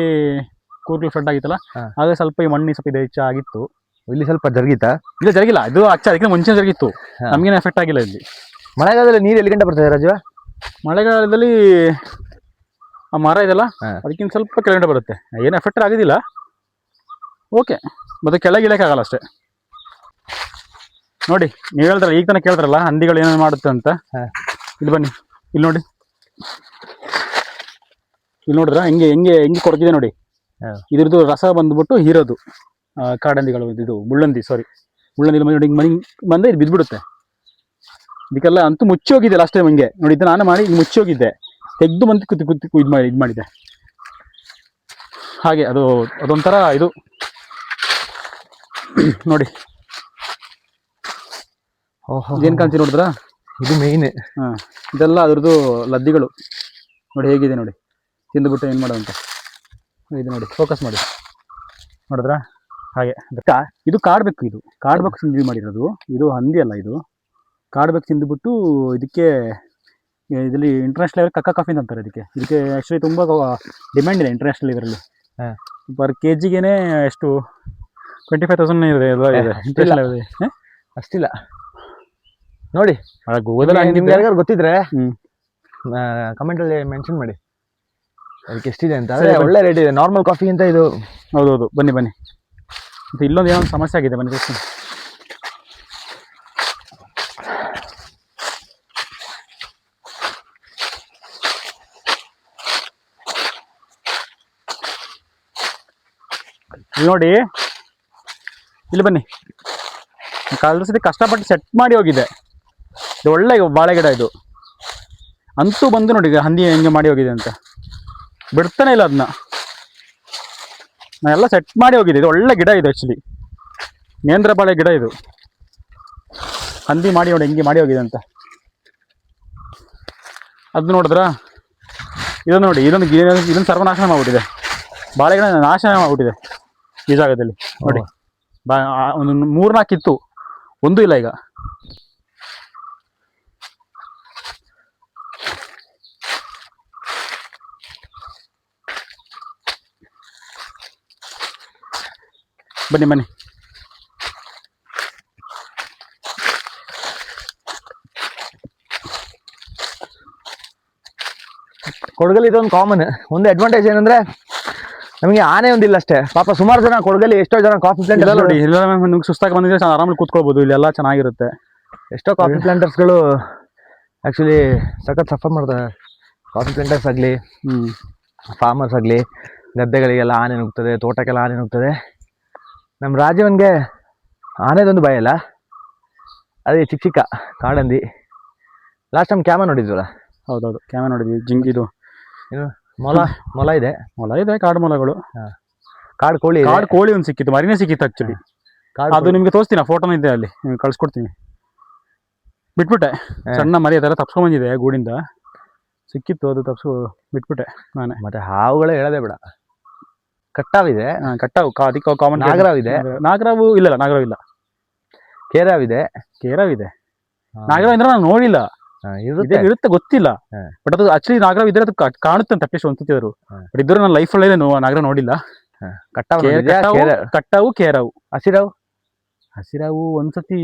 ಕೂರ್ಗ್ ಫ್ಲಡ್ ಆಗಿತ್ತಲ್ಲ, ಹಾಗೆ ಸ್ವಲ್ಪ ಈ ಮಣ್ಣಿ ಸ್ವಲ್ಪ ಹೆಚ್ಚು ಆಗಿತ್ತು. ಇಲ್ಲಿ ಸ್ವಲ್ಪ ಜರುಗಿತಾ? ಇಲ್ಲ ಜರುಗಿಲ್ಲ, ಇದು ಅದಕ್ಕೆ ಮುಂಚೆ ಜರುಗಿತ್ತು. ನಮ್ಗೇನು ಎಫೆಕ್ಟ್ ಆಗಿಲ್ಲ ಇಲ್ಲಿ. ಮಳೆಗಾಲದಲ್ಲಿ ನೀರು ಎಲ್ಲಿ ಗಂಟೆ ಬರ್ತದೆ ರಾಜು? ಮಳೆಗಾಲದಲ್ಲಿ ಆ ಮರ ಇದೆಲ್ಲ ಅದಕ್ಕಿಂತ ಸ್ವಲ್ಪ ಕೆಳಗಡೆ ಬರುತ್ತೆ, ಏನು ಎಫೆಕ್ಟ್ ಆಗೋದಿಲ್ಲ. ಓಕೆ, ಮತ್ತೆ ಕೆಳಗೆ ಇಳಕ್ಕಾಗಲ್ಲ ಅಷ್ಟೇ. ನೋಡಿ, ನೀವು ಹೇಳ್ತಾರಲ್ಲ ಈಗ ತನಕ ಕೇಳ್ತಾರಲ್ಲ ಹಂದಿಗಳು ಏನೇನು ಮಾಡುತ್ತೆ ಅಂತ. ಇಲ್ಲಿ ಬನ್ನಿ, ಇಲ್ಲಿ ನೋಡಿ, ಇಲ್ಲಿ ನೋಡಿದ್ರ ಹೆಂಗೆ ಹೆಂಗೆ ಹೆಂಗೆ ಕೊರಗಿದೆ ನೋಡಿ. ಇದ್ರದ್ದು ರಸ ಬಂದ್ಬಿಟ್ಟು ಹೀರೋದು ಕಾಡಂದಿಗಳು. ಇದು ಮುಳ್ಳಂದಿ ನೋಡಿ, ಮನೆ ಬಂದರೆ ಇದು ಬಿದ್ದುಬಿಡುತ್ತೆ. ಇದಕ್ಕೆಲ್ಲ ಅಂತೂ ಮುಚ್ಚಿ ಹೋಗಿದೆ ಲಾಸ್ಟ್ ಟೈಮ್ ಹಂಗೆ ನೋಡಿ. ಇದು ನಾನು ಮಾಡಿ ಈಗ ಮುಚ್ಚಿ ಹೋಗಿದ್ದೆ, ತೆಗೆದು ಬಂದು ಕುತ್ತಿ ಇದು ಮಾಡಿದೆ ಹಾಗೆ. ಅದೊಂಥರ ಇದು ನೋಡಿ. ಏನು ಕಾಣ್ತಿ ನೋಡಿದ್ರಾ? ಇದು ಮೇಯ್ನ್. ಇದೆಲ್ಲ ಅದ್ರದ್ದು ಲದ್ದಿಗಳು ನೋಡಿ, ಹೇಗಿದೆ ನೋಡಿ. ತಿಂದುಬಿಟ್ಟು ಏನು ಮಾಡೋದಂತ ಇದು ನೋಡಿ, ಫೋಕಸ್ ಮಾಡಿ ನೋಡಿದ್ರಾ? ಹಾಗೆ ಇದು ಕಾಡ್ಬೇಕು. ಇದು ಕಾಡ್ಬೇಕು ತಿಂದು ಮಾಡಿರೋದು. ಇದು ಹಂದಿ ಅಲ್ಲ, ಇದು ಕಾಡ್ಬೇಕು ತಿಂದುಬಿಟ್ಟು ಇದಕ್ಕೆ ಇದರಲ್ಲಿ ಇಂಟರ್ನ್ಯಾಷನಲ್ ಲೆವೆಲ್ ಕಕ್ಕ ಕಾಫಿ ಅಂತಾರೆ ಇದಕ್ಕೆ ಆ್ಯಕ್ಚುಲಿ ತುಂಬ ಡಿಮ್ಯಾಂಡ್ ಇದೆ ಇಂಟರ್ನ್ಯಾಷನಲ್ ಇದರಲ್ಲಿ. ಪರ್ KGಗೆ ಎಷ್ಟು 25,000 ಇದೆ ಇಂಟರ್ನ್ಯಾಷನಲ್. ಅಷ್ಟಿಲ್ಲ ನೋಡಿ. ನಿಮ್ಗೆ ಯಾರಿಗಾರು ಗೊತ್ತಿದ್ರೆ ಕಮೆಂಟಲ್ಲಿ ಮೆನ್ಷನ್ ಮಾಡಿ ಅದಕ್ಕೆ ಎಷ್ಟಿದೆ ಅಂತ. ಒಳ್ಳೆ ರೇಟ್ ಇದೆ ನಾರ್ಮಲ್ ಕಾಫಿ ಅಂತ ಇದು. ಹೌದೌದು, ಬನ್ನಿ ಮತ್ತೆ ಇಲ್ಲೊಂದು ಏನೋ ಸಮಸ್ಯೆ ಆಗಿದೆ, ಬನ್ನಿ ತೋರಿಸ್ತೀನಿ. ಇಲ್ಲಿ ನೋಡಿ, ಇಲ್ಲಿ ಬನ್ನಿ. ಕಳೆದ ಸತಿ ಕಷ್ಟಪಟ್ಟು ಸೆಟ್ ಮಾಡಿ ಹೋಗಿದೆ. ಇದು ಒಳ್ಳೆ ಬಾಳೆ ಗಿಡ. ಇದು ಅಂತೂ ಬಂದು ನೋಡಿ ಹಂದಿ ಹೆಂಗೆ ಮಾಡಿ ಹೋಗಿದೆ ಅಂತ, ಬಿಡ್ತಾನೆ ಇಲ್ಲ ಅದನ್ನ. ನಾನೆಲ್ಲ ಸೆಟ್ ಮಾಡಿ ಹೋಗಿದೆ. ಇದು ಒಳ್ಳೆ ಗಿಡ ಇದು ಆ್ಯಕ್ಚುಲಿ, ನೇಂದ್ರ ಬಾಳೆ ಗಿಡ ಇದು. ಹಂದಿ ಮಾಡಿ ನೋಡಿ ಹೆಂಗೆ ಮಾಡಿ ಹೋಗಿದೆ ಅಂತ. ಅದು ನೋಡಿದ್ರಾ? ಇದು ನೋಡಿ, ಇದನ್ನು ಸರ್ವನಾಶ ಮಾಡ್ಬಿಟ್ಟಿದೆ. ಬಾಳೆ ಗಿಡ ನಾಶ ಮಾಡ್ಬಿಟ್ಟಿದೆ ಈ ಜಾಗದಲ್ಲಿ ನೋಡಿ. ಒಂದು 3-4 ಇತ್ತು, ಒಂದೂ ಇಲ್ಲ ಈಗ. ಬನ್ನಿ ಕೊಡಗಲ್ಲಿ ಇದೊಂದು ಕಾಮನ್. ಒಂದು ಅಡ್ವಾಂಟೇಜ್ ಏನಂದ್ರೆ ನಮಗೆ ಆನೆ ಒಂದಿಲ್ಲ ಅಷ್ಟೇ. ಪಾಪ ಸುಮಾರು ಜನ ಕೊಡಗಲ್ಲಿ ಎಷ್ಟೋ ಜನ ಕಾಫಿ ಪ್ಲಾಂಟ್ ನೋಡಿ, ನಿಮ್ಗೆ ಸುಸ್ತಾಗಿ ಬಂದಿದ್ರೆ ಆರಾಮಲ್ಲಿ ಕೂತ್ಕೊಳ್ಬೋದು. ಇಲ್ಲೆಲ್ಲ ಚೆನ್ನಾಗಿರುತ್ತೆ. ಎಷ್ಟೋ ಕಾಫಿ ಪ್ಲಾಂಟರ್ಸ್ಗಳು ಆ್ಯಕ್ಚುಲಿ ಸಖತ್ ಸಫರ್ ಮಾಡ್ತಾರೆ. ಕಾಫಿ ಪ್ಲಾಂಟರ್ಸ್ ಆಗಲಿ, ಫಾರ್ಮರ್ಸ್ ಆಗಲಿ, ಗದ್ದೆಗಳಿಗೆಲ್ಲ ಆನೆ ನುಗ್ತದೆ, ತೋಟಕ್ಕೆಲ್ಲ ಆನೆ ನುಗ್ತದೆ. ನಮ್ಮ ರಾಜವನ್ಗೆ ಆನೆದೊಂದು ಭಯ ಇಲ್ಲ. ಅದೇ ಚಿಕ್ಕ ಕಾಡಂದಿ. Last time ಕ್ಯಾಮ ನೋಡಿದ್ವಲ್ಲ? ಹೌದೌದು, ಕ್ಯಾಮ ನೋಡಿದ್ವಿ. ಇದು ಏನು ಮೊಲ ಇದೆ, ಕಾಡು ಮೊಲಗಳು. ಕಾಡು ಕೋಳಿ ಒಂದು ಸಿಕ್ಕಿತ್ತು, ಮರಿನೇ ಸಿಕ್ಕಿತ್ತು ಆಕ್ಚುಲಿ. ಅದು ನಿಮ್ಗೆ ತೋರಿಸ್ತೀನಿ, ಫೋಟೋನ ಇದೆ ಅಲ್ಲಿ, ನಿಮ್ಗೆ ಕಳ್ಸ್ಕೊಡ್ತೀನಿ. ಬಿಟ್ಬಿಟ್ಟೆ, ಸಣ್ಣ ಮರಿ ಅದೆಲ್ಲ ತಪ್ಸ್ಕೊಂಡ್ಬಂದಿದೆ ಗೂಡಿಂದ, ಸಿಕ್ಕಿತ್ತು, ಅದು ಬಿಟ್ಬಿಟ್ಟೆ ನಾನೇ. ಮತ್ತೆ ಹಾವುಗಳೇ ಹೇಳೋದೇ ಬೇಡ. ಕಟ್ಟಾವಿದೆ, ಅದಕ್ಕೆ ಕಾಮನ್. ನಾಗರಾವಿದೆ. ನಾಗರಾವು ಇಲ್ಲ, ನಾಗರಾವಿಲ್ಲ. ಕೇರಾವಿದೆ. ನಾಗರಾವ್ ಅಂದ್ರೆ ನಾನು ನೋಡಿಲ್ಲ. ಇರುತ್ತೆ ಗೊತ್ತಿಲ್ಲ, ಬಟ್ ಅದು ಆಕ್ಚುಲಿ ನಾಗರಾವ್ ಇದ್ರೆ ಅದು ಕಾಣುತ್ತೆ ಅಂತ ಅಟ್ಲೀಸ್ಟ್ ಒಂದ್ಸತಿದ್ರು. ಬಟ್ ಇದ್ರು ನನ್ನ ಲೈಫಲ್ಲಿ ನಾಗರಾವ್ ನೋಡಿಲ್ಲ. ಕಟ್ಟಾವು, ಕೇರಾವು. ಹಸಿರಾವು ಒಂದ್ಸತಿ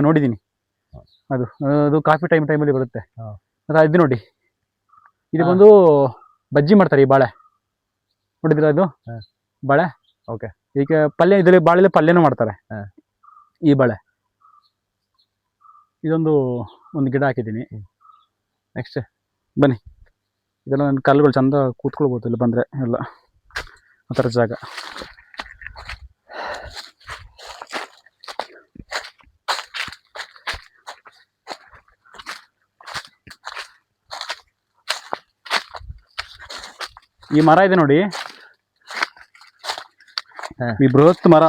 ನೋಡಿದೀನಿ. ಅದು ಕಾಫಿ ಟೈಮಲ್ಲಿ ಬರುತ್ತೆ. ಇದು ನೋಡಿ, ಇದು ಬಂದು ಬಜ್ಜಿ ಮಾಡ್ತಾರೆ ಈ ಬಾಳೆ. ನೋಡಿದ್ರ ಅದು ಬಾಳೆ? ಓಕೆ. ಈಗ ಪಲ್ಯ, ಇದ್ರಲ್ಲಿ ಬಾಳೆಲೆ ಪಲ್ಯನೂ ಮಾಡ್ತಾರೆ ಈ ಬಾಳೆ. ಒಂದು ಗಿಡ ಹಾಕಿದ್ದೀನಿ. ನೆಕ್ಸ್ಟ್ ಬನ್ನಿ, ಇದೆಲ್ಲ ನನ್ನ ಕಲ್ಲುಗಳು ಚಂದ ಕೂತ್ಕೊಳ್ಬೋದು ಇಲ್ಲಿ ಬಂದರೆ ಎಲ್ಲ ಆ ಥರ ಜಾಗ. ಈ ಮರ ಇದೆ ನೋಡಿ, ಈ ಬೃಹತ್ ಮರ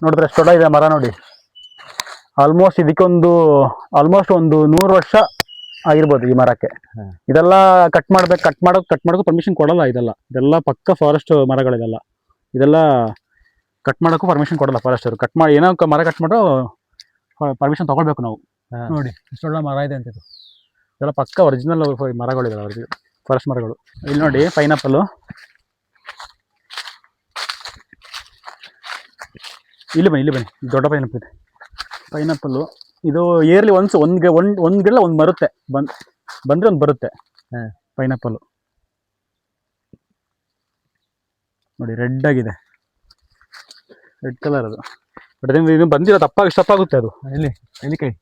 ನೋಡಿದ್ರೆ ಎಷ್ಟು ದೊಡ್ಡ ಇದೆ ಮರ ನೋಡಿ. ಆಲ್ಮೋಸ್ಟ್ ಒಂದು 100 ವರ್ಷ ಆಗಿರ್ಬೋದು ಈ ಮರಕ್ಕೆ. ಇದೆಲ್ಲ ಕಟ್ ಮಾಡೋಕೆ ಪರ್ಮಿಷನ್ ಕೊಡಲ್ಲ. ಇದೆಲ್ಲ ಪಕ್ಕ ಫಾರೆಸ್ಟ್ ಮರಗಳಿದೆಲ್ಲ. ಇದೆಲ್ಲ ಕಟ್ ಮಾಡೋಕ್ಕೂ ಪರ್ಮಿಷನ್ ಕೊಡಲ್ಲ ಫಾರೆಸ್ಟರು. ಕಟ್ ಮಾಡಿ ಏನೋ ಮರ ಕಟ್ ಮಾಡೋ ಪರ್ಮಿಷನ್ ತಗೊಳ್ಬೇಕು ನಾವು. ನೋಡಿ ಇಷ್ಟೊಳ್ಳೆ ಮರ ಇದೆ ಅಂತ. ಇದೆಲ್ಲ ಪಕ್ಕ ಒರಿಜಿನಲ್ ಮರಗಳಿದಾವೆ ಅವ್ರಿಗೆ, ಫಾರೆಸ್ಟ್ ಮರಗಳು. ಇಲ್ಲಿ ನೋಡಿ ಪೈನಾಪಲ್. ಇಲ್ಲಿ ಬನ್ನಿ ದೊಡ್ಡ ಪೈನಾಪಲ್ ಇದೆ. ಪೈನಾಪಲ್ಲು ಇದು ಇಯರ್ಲಿ ಒಂದು ಗಿಡ ಒಂದು ಬರುತ್ತೆ, ಬಂದ್ರೆ ಒಂದು ಬರುತ್ತೆ ಪೈನಾಪಲ್ಲು. ನೋಡಿ ರೆಡ್ ಆಗಿದೆ, ರೆಡ್ ಕಲರ್ ಅದು. ಬಟ್ ಇದು ಬಂದಿರೋ ತಪ್ಪಾಗುತ್ತೆ ಅದು. ನೆಲ್ಲಿಕಾಯಿ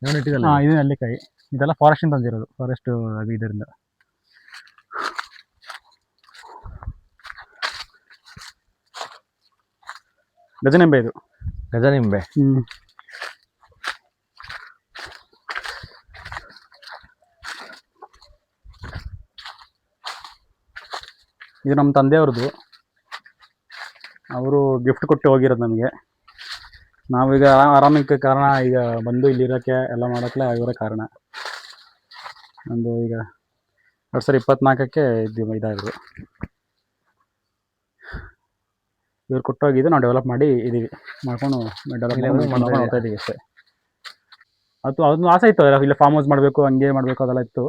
ಇದು ನೆಲ್ಲಿಕಾಯಿ. ಇದೆಲ್ಲ ಫಾರೆಸ್ಟ್ ಇಂದ ಬಂದಿರೋದು, ಫಾರೆಸ್ಟ್ ಇದರಿಂದ. ಗಜನಿಂಬೆ ಇದು. ಗಜನಿಂಬೆ ಇದು ನಮ್ಮ ತಂದೆಯವ್ರದ್ದು. ಅವರು ಗಿಫ್ಟ್ ಕೊಟ್ಟು ಹೋಗಿರೋದು ನಮಗೆ. ನಾವೀಗ ಆರಾಮಕ್ಕೆ ಕಾರಣ, ಈಗ ಬಂದು ಇಲ್ಲಿರೋಕ್ಕೆ ಎಲ್ಲ ಮಾಡೋಕ್ಕೆ ಇವರೇ ಕಾರಣ. ಒಂದು ಈಗ 2024ಕ್ಕೆ ಇದಾದ್ರು. ಇವ್ರು ಕೊಟ್ಟೋಗಿದ್ದು ನಾವು ಡೆವಲಪ್ ಮಾಡಿ ಇದೀವಿ, ಮಾಡ್ಕೊಂಡು ಡೆವಲಪ್ ಹೋಗ್ತಾ ಇದೀವಿ ಅಷ್ಟೇ. ಅದೊಂದು ಆಸೆ ಇತ್ತು, ಇಲ್ಲ ಫಾರ್ಮ್ ಹೌಸ್ ಮಾಡಬೇಕು, ಹಂಗೆ ಮಾಡಬೇಕು, ಅದೆಲ್ಲ ಇತ್ತು.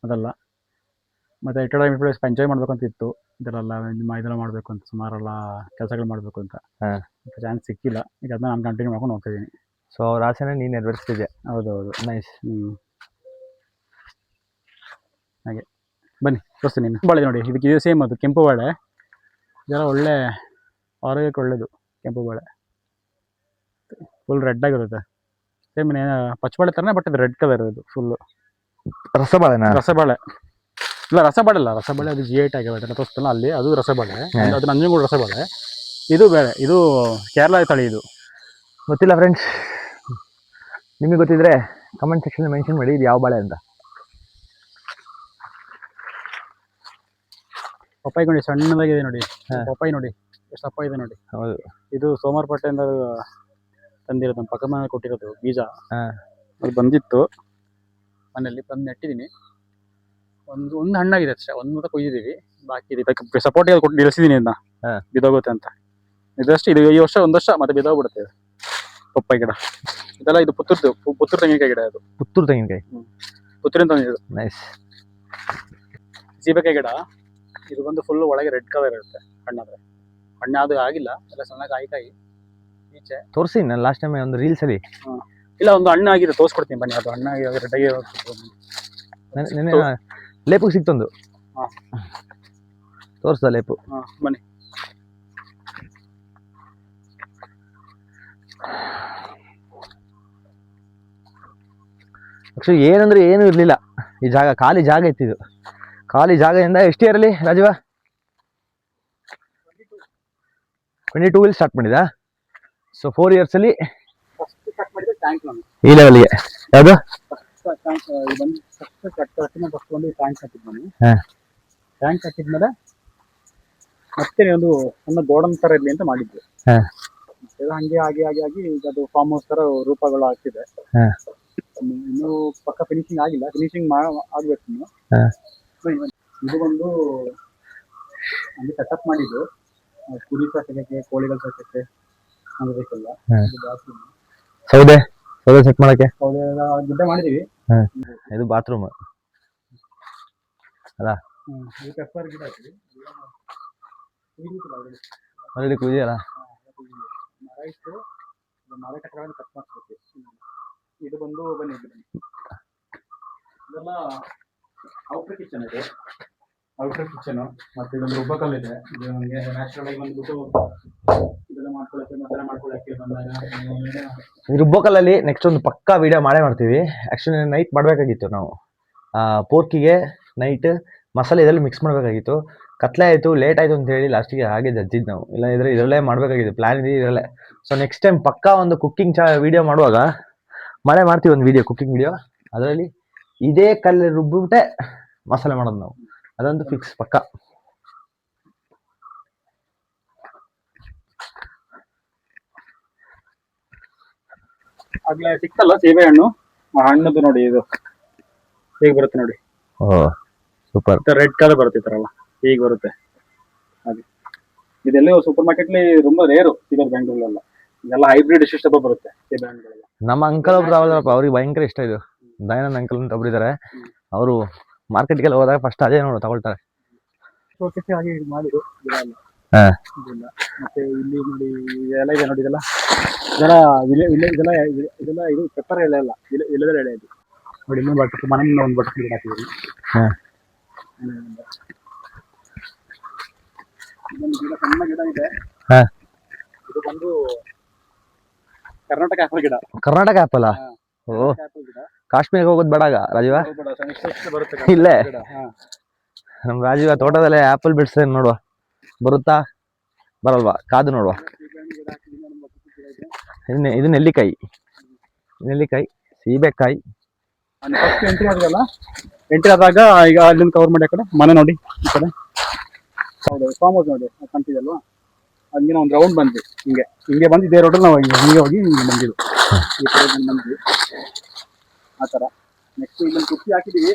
ಅದೆಲ್ಲ ಮತ್ತೆ ಎಂಜಾಯ್ ಮಾಡ್ಬೇಕು ಅಂತ ಇತ್ತು. ಇದೆಲ್ಲ ಮಾಡಬೇಕು ಅಂತ, ಸುಮಾರೆಲ್ಲ ಕೆಲಸಗಳು ಮಾಡಬೇಕು ಅಂತ ಚಾನ್ಸ್ ಸಿಕ್ಕಿಲ್ಲ. ಈಗ ಅದನ್ನ ನಾನು ಕಂಟಿನ್ಯೂ ಮಾಡ್ಕೊಂಡು ಹೋಗ್ತಾ ಇದ್ದೀನಿ. ಸೊ ಅವ್ರ ಆಸೆನ ನೀನು ನೆರವೇರಿಸ್ತಿದ್ದೆ. ಹೌದೌದು, ನೈಸ್. ಹಾಗೆ ಬನ್ನಿ ತೋರಿಸ್ತೀನಿ. ನೀನು ಬಾಳೆ ನೋಡಿ, ಇದಕ್ಕೆ ಇದು ಸೇಮ್, ಅದು ಕೆಂಪು ಬಾಳೆ. ಇದೆಲ್ಲ ಒಳ್ಳೆ ಆರೋಗ್ಯಕ್ಕೆ ಒಳ್ಳೇದು. ಕೆಂಪು ಬಾಳೆ ಫುಲ್ ರೆಡ್ ಆಗಿರುತ್ತೆ, ಸೇಮ್ ಪಚ್ಚಬಾಳೆ ಥರನೇ, ಬಟ್ ಇದು ರೆಡ್ ಕಲರ್. ಇದು ಫುಲ್ಲು ರಸಬಾಳೆ. ಇಲ್ಲ ರಸಬಾಳೆ ಅಲ್ಲ, ರಸಬಾಳೆ ಅದು GI ಟ್ಯಾಗ್ ತೋರಿಸ್ತಲ್ಲ ಅಲ್ಲಿ, ಅದು ರಸಬಾಳೆ. ಅದು ನಂಜನಗೂಡು ರಸಬಾಳೆ. ಇದು ಬೇರೆ, ಇದು ಕೇರಳ ತಳಿ. ಇದು ಗೊತ್ತಿಲ್ಲ ಫ್ರೆಂಡ್ಸ್, ನಿಮಗೆ ಗೊತ್ತಿದ್ರೆ ಕಮೆಂಟ್ ಸೆಕ್ಷನ್ ಮೆನ್ಷನ್ ಮಾಡಿ ಇದು ಯಾವ ಬಾಳೆ ಅಂತ. ಪಪ್ಪಾಯಿ ನೋಡಿ, ಸಣ್ಣದಾಗಿದೆ ನೋಡಿ. ಪಪ್ಪಾಯಿ ನೋಡಿ ಎಷ್ಟು ದಪ್ಪ ಇದೆ ನೋಡಿ. ಹೌದು, ಇದು ಸೋಮವಾರಪೇಟೆಯಿಂದ ತಂದಿರೋದು, ನಮ್ಮ ಪಕ್ಕದ ಮನೆ ಕೊಟ್ಟಿರೋದು ಬೀಜ. ಅದು ಬಂದಿತ್ತು ಮನೆಯಲ್ಲಿ, ತಂದು ನೆಟ್ಟಿದ್ದೀನಿ. ಒಂದು ಹಣ್ಣಾಗಿದೆ ಅಷ್ಟೇ, ಒಂದು ಮಾತ್ರ ಕೊಯ್ದಿದ್ದೀವಿ, ಬಾಕಿ ಇದೆ. ಇದಕ್ಕೆ ಸಪೋರ್ಟ್ ಕೊಟ್ಟು ನಿಲ್ಲಿಸಿದ್ದೀನಿ ಇದನ್ನ, ಬಿದೋಗುತ್ತೆ ಅಂತ. ಇದಷ್ಟೇ, ಇದು ಈ ವರ್ಷ ಒಂದು ವರ್ಷ ಮತ್ತೆ ಬಿದೋಗ್ಬಿಡುತ್ತೆ ಪಪ್ಪಾಯಿ ಗಿಡ. ಇದೆಲ್ಲ ಇದು ಪುತ್ತೂರು ತೆಂಗಿನಕಾಯಿ ಗಿಡ. ಅದು ಪುತ್ತೂರು ತೆಂಗಿನಕಾಯಿ, ಪುತ್ತೂರಿಂದ ತಂದಿದ್ದು. ನೈಸ್. ಸೀಬೆಕಾಯಿ ಗಿಡ. ಇದು ಬಂದು ಫುಲ್ ಒಳಗೆ ರೆಡ್ ಕಲರ್ ಇರುತ್ತೆ ಹಣ್ಣಾದ್ರೆ. ಹಣ್ಣು ಆಗಿಲ್ಲ, ಎಲ್ಲ ಸಣ್ಣ ಕಾಯಿ ಈಚೆ ತೋರಿಸಿ. ನಾನು ಲಾಸ್ಟ್ ಟೈಮ್ ಒಂದು ರೀಲ್ಸ್ ಅಲ್ಲಿ ಇಲ್ಲ, ಒಂದು ಹಣ್ಣು ಆಗಿದೆ, ತೋರಿಸ್ಕೊಡ್ತೀನಿ ಬನ್ನಿ. ಅದು ಹಣ್ಣಾಗಿ ರೆಡ್ ಆಗಿ ಲೇಪು ಸಿಕ್ತೊಂದು, ತೋರಿಸ್ದ ಲೇಪು. ಬನ್ನಿ. ಆಕ್ಚುಲಿ ಏನಂದ್ರೆ ಏನೂ ಇರಲಿಲ್ಲ ಈ ಜಾಗ, ಖಾಲಿ ಜಾಗ ಇತ್ತಿದು. ಖಾಲಿ ಜಾಗದಿಂದ ಎಷ್ಟು ಇಯರಲ್ಲಿ ರಾಜೀವ? 22 ಸ್ಟಾರ್ಟ್ ಮಾಡಿದ. ಸೊ 4 years ಅಲ್ಲಿ ಈ ಲೆವೆಲ್ಗೆ. ಯಾವುದು ಟ್ಯಾಂಕ್ ಕಟ್ಟಿದ್ಮೇಲೆ ಮತ್ತೆ ಒಂದು ಸಣ್ಣ ಗೋಡನ್ ತರ ಇರ್ಲಿ ಅಂತ ಮಾಡಿದ್ವಿ. ಹಂಗೆ ಆಗಿ ಈಗ ಅದು ಫಾರ್ಮ್ ಹೌಸ್ ತರ ರೂಪಗಳು ಆಗ್ತಿದೆ. ಇನ್ನು ಪಕ್ಕ ಫಿನಿಶಿಂಗ್ ಆಗಿಲ್ಲ, ಫಿನಿಶಿಂಗ್ ಆಗ್ಬೇಕು ಇನ್ನು. ಇದು ಒಂದು ಹಂಗೆ ಸೆಟಪ್ ಮಾಡಿದ್ದು, ಕುರಿ ಸಾಕಕ್ಕೆ, ಕೋಳಿಗಳು ಸಾಕಕ್ಕೆ ಬೇಕಲ್ಲ. ಸೌದೆ ಸೆಟ್ ಮಾಡಕ್ಕೆ ಗುಡ್ಡೆ ಮಾಡಿದೀವಿ. ಇದು ಬಾತ್ರೂಮ್ ಅಲ್ಲ, ಪೆಪ್ಪರ್ ಗಿಡ ಹಾಕಿ ಆಲ್ರೆಡಿ ಕುಯ್ದಿಯಲ್ಲ. ಮರ ಇತ್ತು, ಮರ ಕಟ್ ಮಾಡಿಸ್ಬೇಕು. ಇದು ಬಂದು ಬನ್ನಿ, ಇದೆಲ್ಲ ಔಟ್ರ್ ಕಿಚನ್ ಇದೆ. ಔಟ್ರ್ ಕಿಚನ್ ಮತ್ತೆ ಇದೊಂದು ರುಬ್ಬಕಲ್ಲು ಇದೆ. ಇದು ನಮಗೆ ನ್ಯಾಚುರಲ್ ಆಗಿ ಬಂದ್ಬಿಟ್ಟು ಇದೆಲ್ಲ ಮಾಡ್ಕೊಳ್ಳೋಕ್ಕೆ, ಮಸಾಲೆ ಮಾಡ್ಕೊಳ್ಳೋಕ್ಕೆ ಬಂದಾಗ ರುಬ್ಬಕಲ್ಲಲ್ಲಿ ನೆಕ್ಸ್ಟ್ ಒಂದು ಪಕ್ಕಾ ವಿಡಿಯೋ ಮಾಡ್ತೀವಿ. ಆ್ಯಕ್ಚುಲಿ ನೈಟ್ ಮಾಡಬೇಕಾಗಿತ್ತು ನಾವು, ಪೋರ್ಕಿಗೆ ನೈಟ್ ಮಸಾಲೆ ಇದರಲ್ಲಿ ಮಿಕ್ಸ್ ಮಾಡಬೇಕಾಗಿತ್ತು. ಕತ್ಲೆ ಆಯಿತು, ಲೇಟ್ ಆಯಿತು ಅಂತ ಹೇಳಿ ಲಾಸ್ಟಿಗೆ ಹಾಗೆ ಜಜ್ಜಿದ್ದು ನಾವು. ಇಲ್ಲ ಇದ್ರೆ ಇದರಲ್ಲೇ ಮಾಡಬೇಕಾಗಿತ್ತು, ಪ್ಲ್ಯಾನ್ ಇದೆ ಇದರಲ್ಲೇ. ಸೊ ನೆಕ್ಸ್ಟ್ ಟೈಮ್ ಪಕ್ಕಾ ಒಂದು ಕುಕ್ಕಿಂಗ್ ವಿಡಿಯೋ ಮಾಡುವಾಗ ಮಾಡ್ತೀವಿ, ಒಂದು ವಿಡಿಯೋ, ಕುಕ್ಕಿಂಗ್ ವಿಡಿಯೋ. ಅದರಲ್ಲಿ ಇದೇ ಕಲ್ಲು ರುಬ್ಬಿಬಿಟ್ಟೆ ಮಸಾಲೆ ಮಾಡೋದು ನಾವು, ಅದಂತೂ ಫಿಕ್ಸ್ ಪಕ್ಕ. ಆಗ್ಲೇ ಸಿಕ್ತಲ್ಲ ಸೀಬೆ ಹಣ್ಣು, ಹಣ್ಣದು ನೋಡಿ. ಇದು ಹೇಗೆ ಬರುತ್ತೆ ನೋಡಿ, ಓ ಸೂಪರ್. ರೆಡ್ ಕಲರ್ ಬರುತ್ತೆ ಈ ತರ ಎಲ್ಲ ಹೀಗೆ ಬರುತ್ತೆ. ಹಾಗೆ ಇದೆಲ್ಲ ಸೂಪರ್ ಮಾರ್ಕೆಟ್ಲಿ ತುಂಬಾ ರೇರು ಸಿಗೋದು ಬೆಂಗಳೂರಲ್ಲೆಲ್ಲ. ಇದೆಲ್ಲ ಹೈಬ್ರಿಡ್ ಸಿಸ್ಟಮ್ ಬರುತ್ತೆ ಸೇಬೆ ಹಣ್ಣುಗಳೆಲ್ಲ. ನಮ್ಮ ಅಂಕಲ್ ಒಬ್ರು ಅವರಪ್ಪ, ಅವ್ರಿಗೆ ಭಯಂಕರ ಇಷ್ಟ ಇದು. ದಯಾನಂದ್ ಅಂಕಲ್ ಅಂತ ಒಬ್ರು ಇದಾರೆ, ಅವರು ಮಾರ್ಕೆಟ್ಗೆಲ್ಲ ಹೋದಾಗ ಫಸ್ಟ್ ಅದೇ ನೋಡು ತಗೊಳ್ತಾರೆ. ಹಾಗೆ ಇದು ಮಾಡಿದ್ರು ಗಿಡ ಎಲ್ಲ. ಹಾ. ಇದೆಲ್ಲ ಮತ್ತೆ ಇಲ್ಲಿ ನೋಡಿ ಇದೆಲ್ಲ ಇದೆ ನೋಡಿ, ಇದೆಲ್ಲ ಇದೆಲ್ಲ ಇದೆಲ್ಲ ಇದು ಪೆಪ್ಪರ್ ಎಲೆ ಅಲ್ಲ, ಇಲ್ಲದ ಎಲೆ ಇದು ನೋಡಿ. ಇನ್ನೊಂದು ಬಟ್ಟೆ ಮನೆ ಮುಂದೆ ಒಂದು ಬಟ್ಟೆ ಗಿಡ ಹಾಕಿದ್ದೀವಿ. ಹಾ. ಇದೊಂದು ಗಿಡ ಸಣ್ಣ ಗಿಡ ಇದೆ. ಹಾ. ಇದು ಬಂದು ಕರ್ನಾಟಕ ಆಪಲ್ ಗಿಡ. ಕರ್ನಾಟಕ ಆಪಲ್. ಓ, ಆಪಲ್ ಗಿಡ. ಕಾಶ್ಮೀರಕ್ಕೆ ಹೋಗೋದು ಬೇಡಾಗ ರಾಜೀವ, ಬರುತ್ತೆ ಇಲ್ಲೇ ನಮ್ ರಾಜೀವ ತೋಟದಲ್ಲೇ ಆಪಲ್ ಬಿಡ್ಸ್ತೇನೆ ನೋಡುವ, ಬರುತ್ತಾ ಬರಲ್ವಾ ಕಾದು ನೋಡುವ. ಇದು ನೆಲ್ಲಿಕಾಯಿ, ನೆಲ್ಲಿಕಾಯಿ, ಸೀಬೆಕಾಯಿ. ಎಂಟ್ರಿ ಆದ್ರಲ್ಲ, ಎಂಟ್ರಿ ಆದಾಗ ಈಗ ಅಲ್ಲಿಂದ ಕವರ್ ಮಾಡಿ ಆ ಕಡೆ ಮನೆ ನೋಡಿ, ಈ ಕಡೆ ಹೌದು ಫಾರ್ಮ್ ಹೌಸ್ ನೋಡಿ ಕಾಣ್ತಿದಲ್ವಾ, ಹಂಗೆ ನಾವು ಒಂದು ರೌಂಡ್ ಬಂದ್ವಿ. ಹಿಂಗೆ ಬಂದು ಇದೇ ರೋಡಲ್ಲಿ ನಾವು ಹಿಂಗೆ ಹೋಗಿ ಬಂದಿದ್ದು, ಈ ಕಡೆ ಬಂದ್ವಿ ಆ ಥರ. ನೆಕ್ಸ್ಟ್ ಇಲ್ಲೊಂದು ಕುಪ್ಪಿ ಹಾಕಿದ್ದೀವಿ.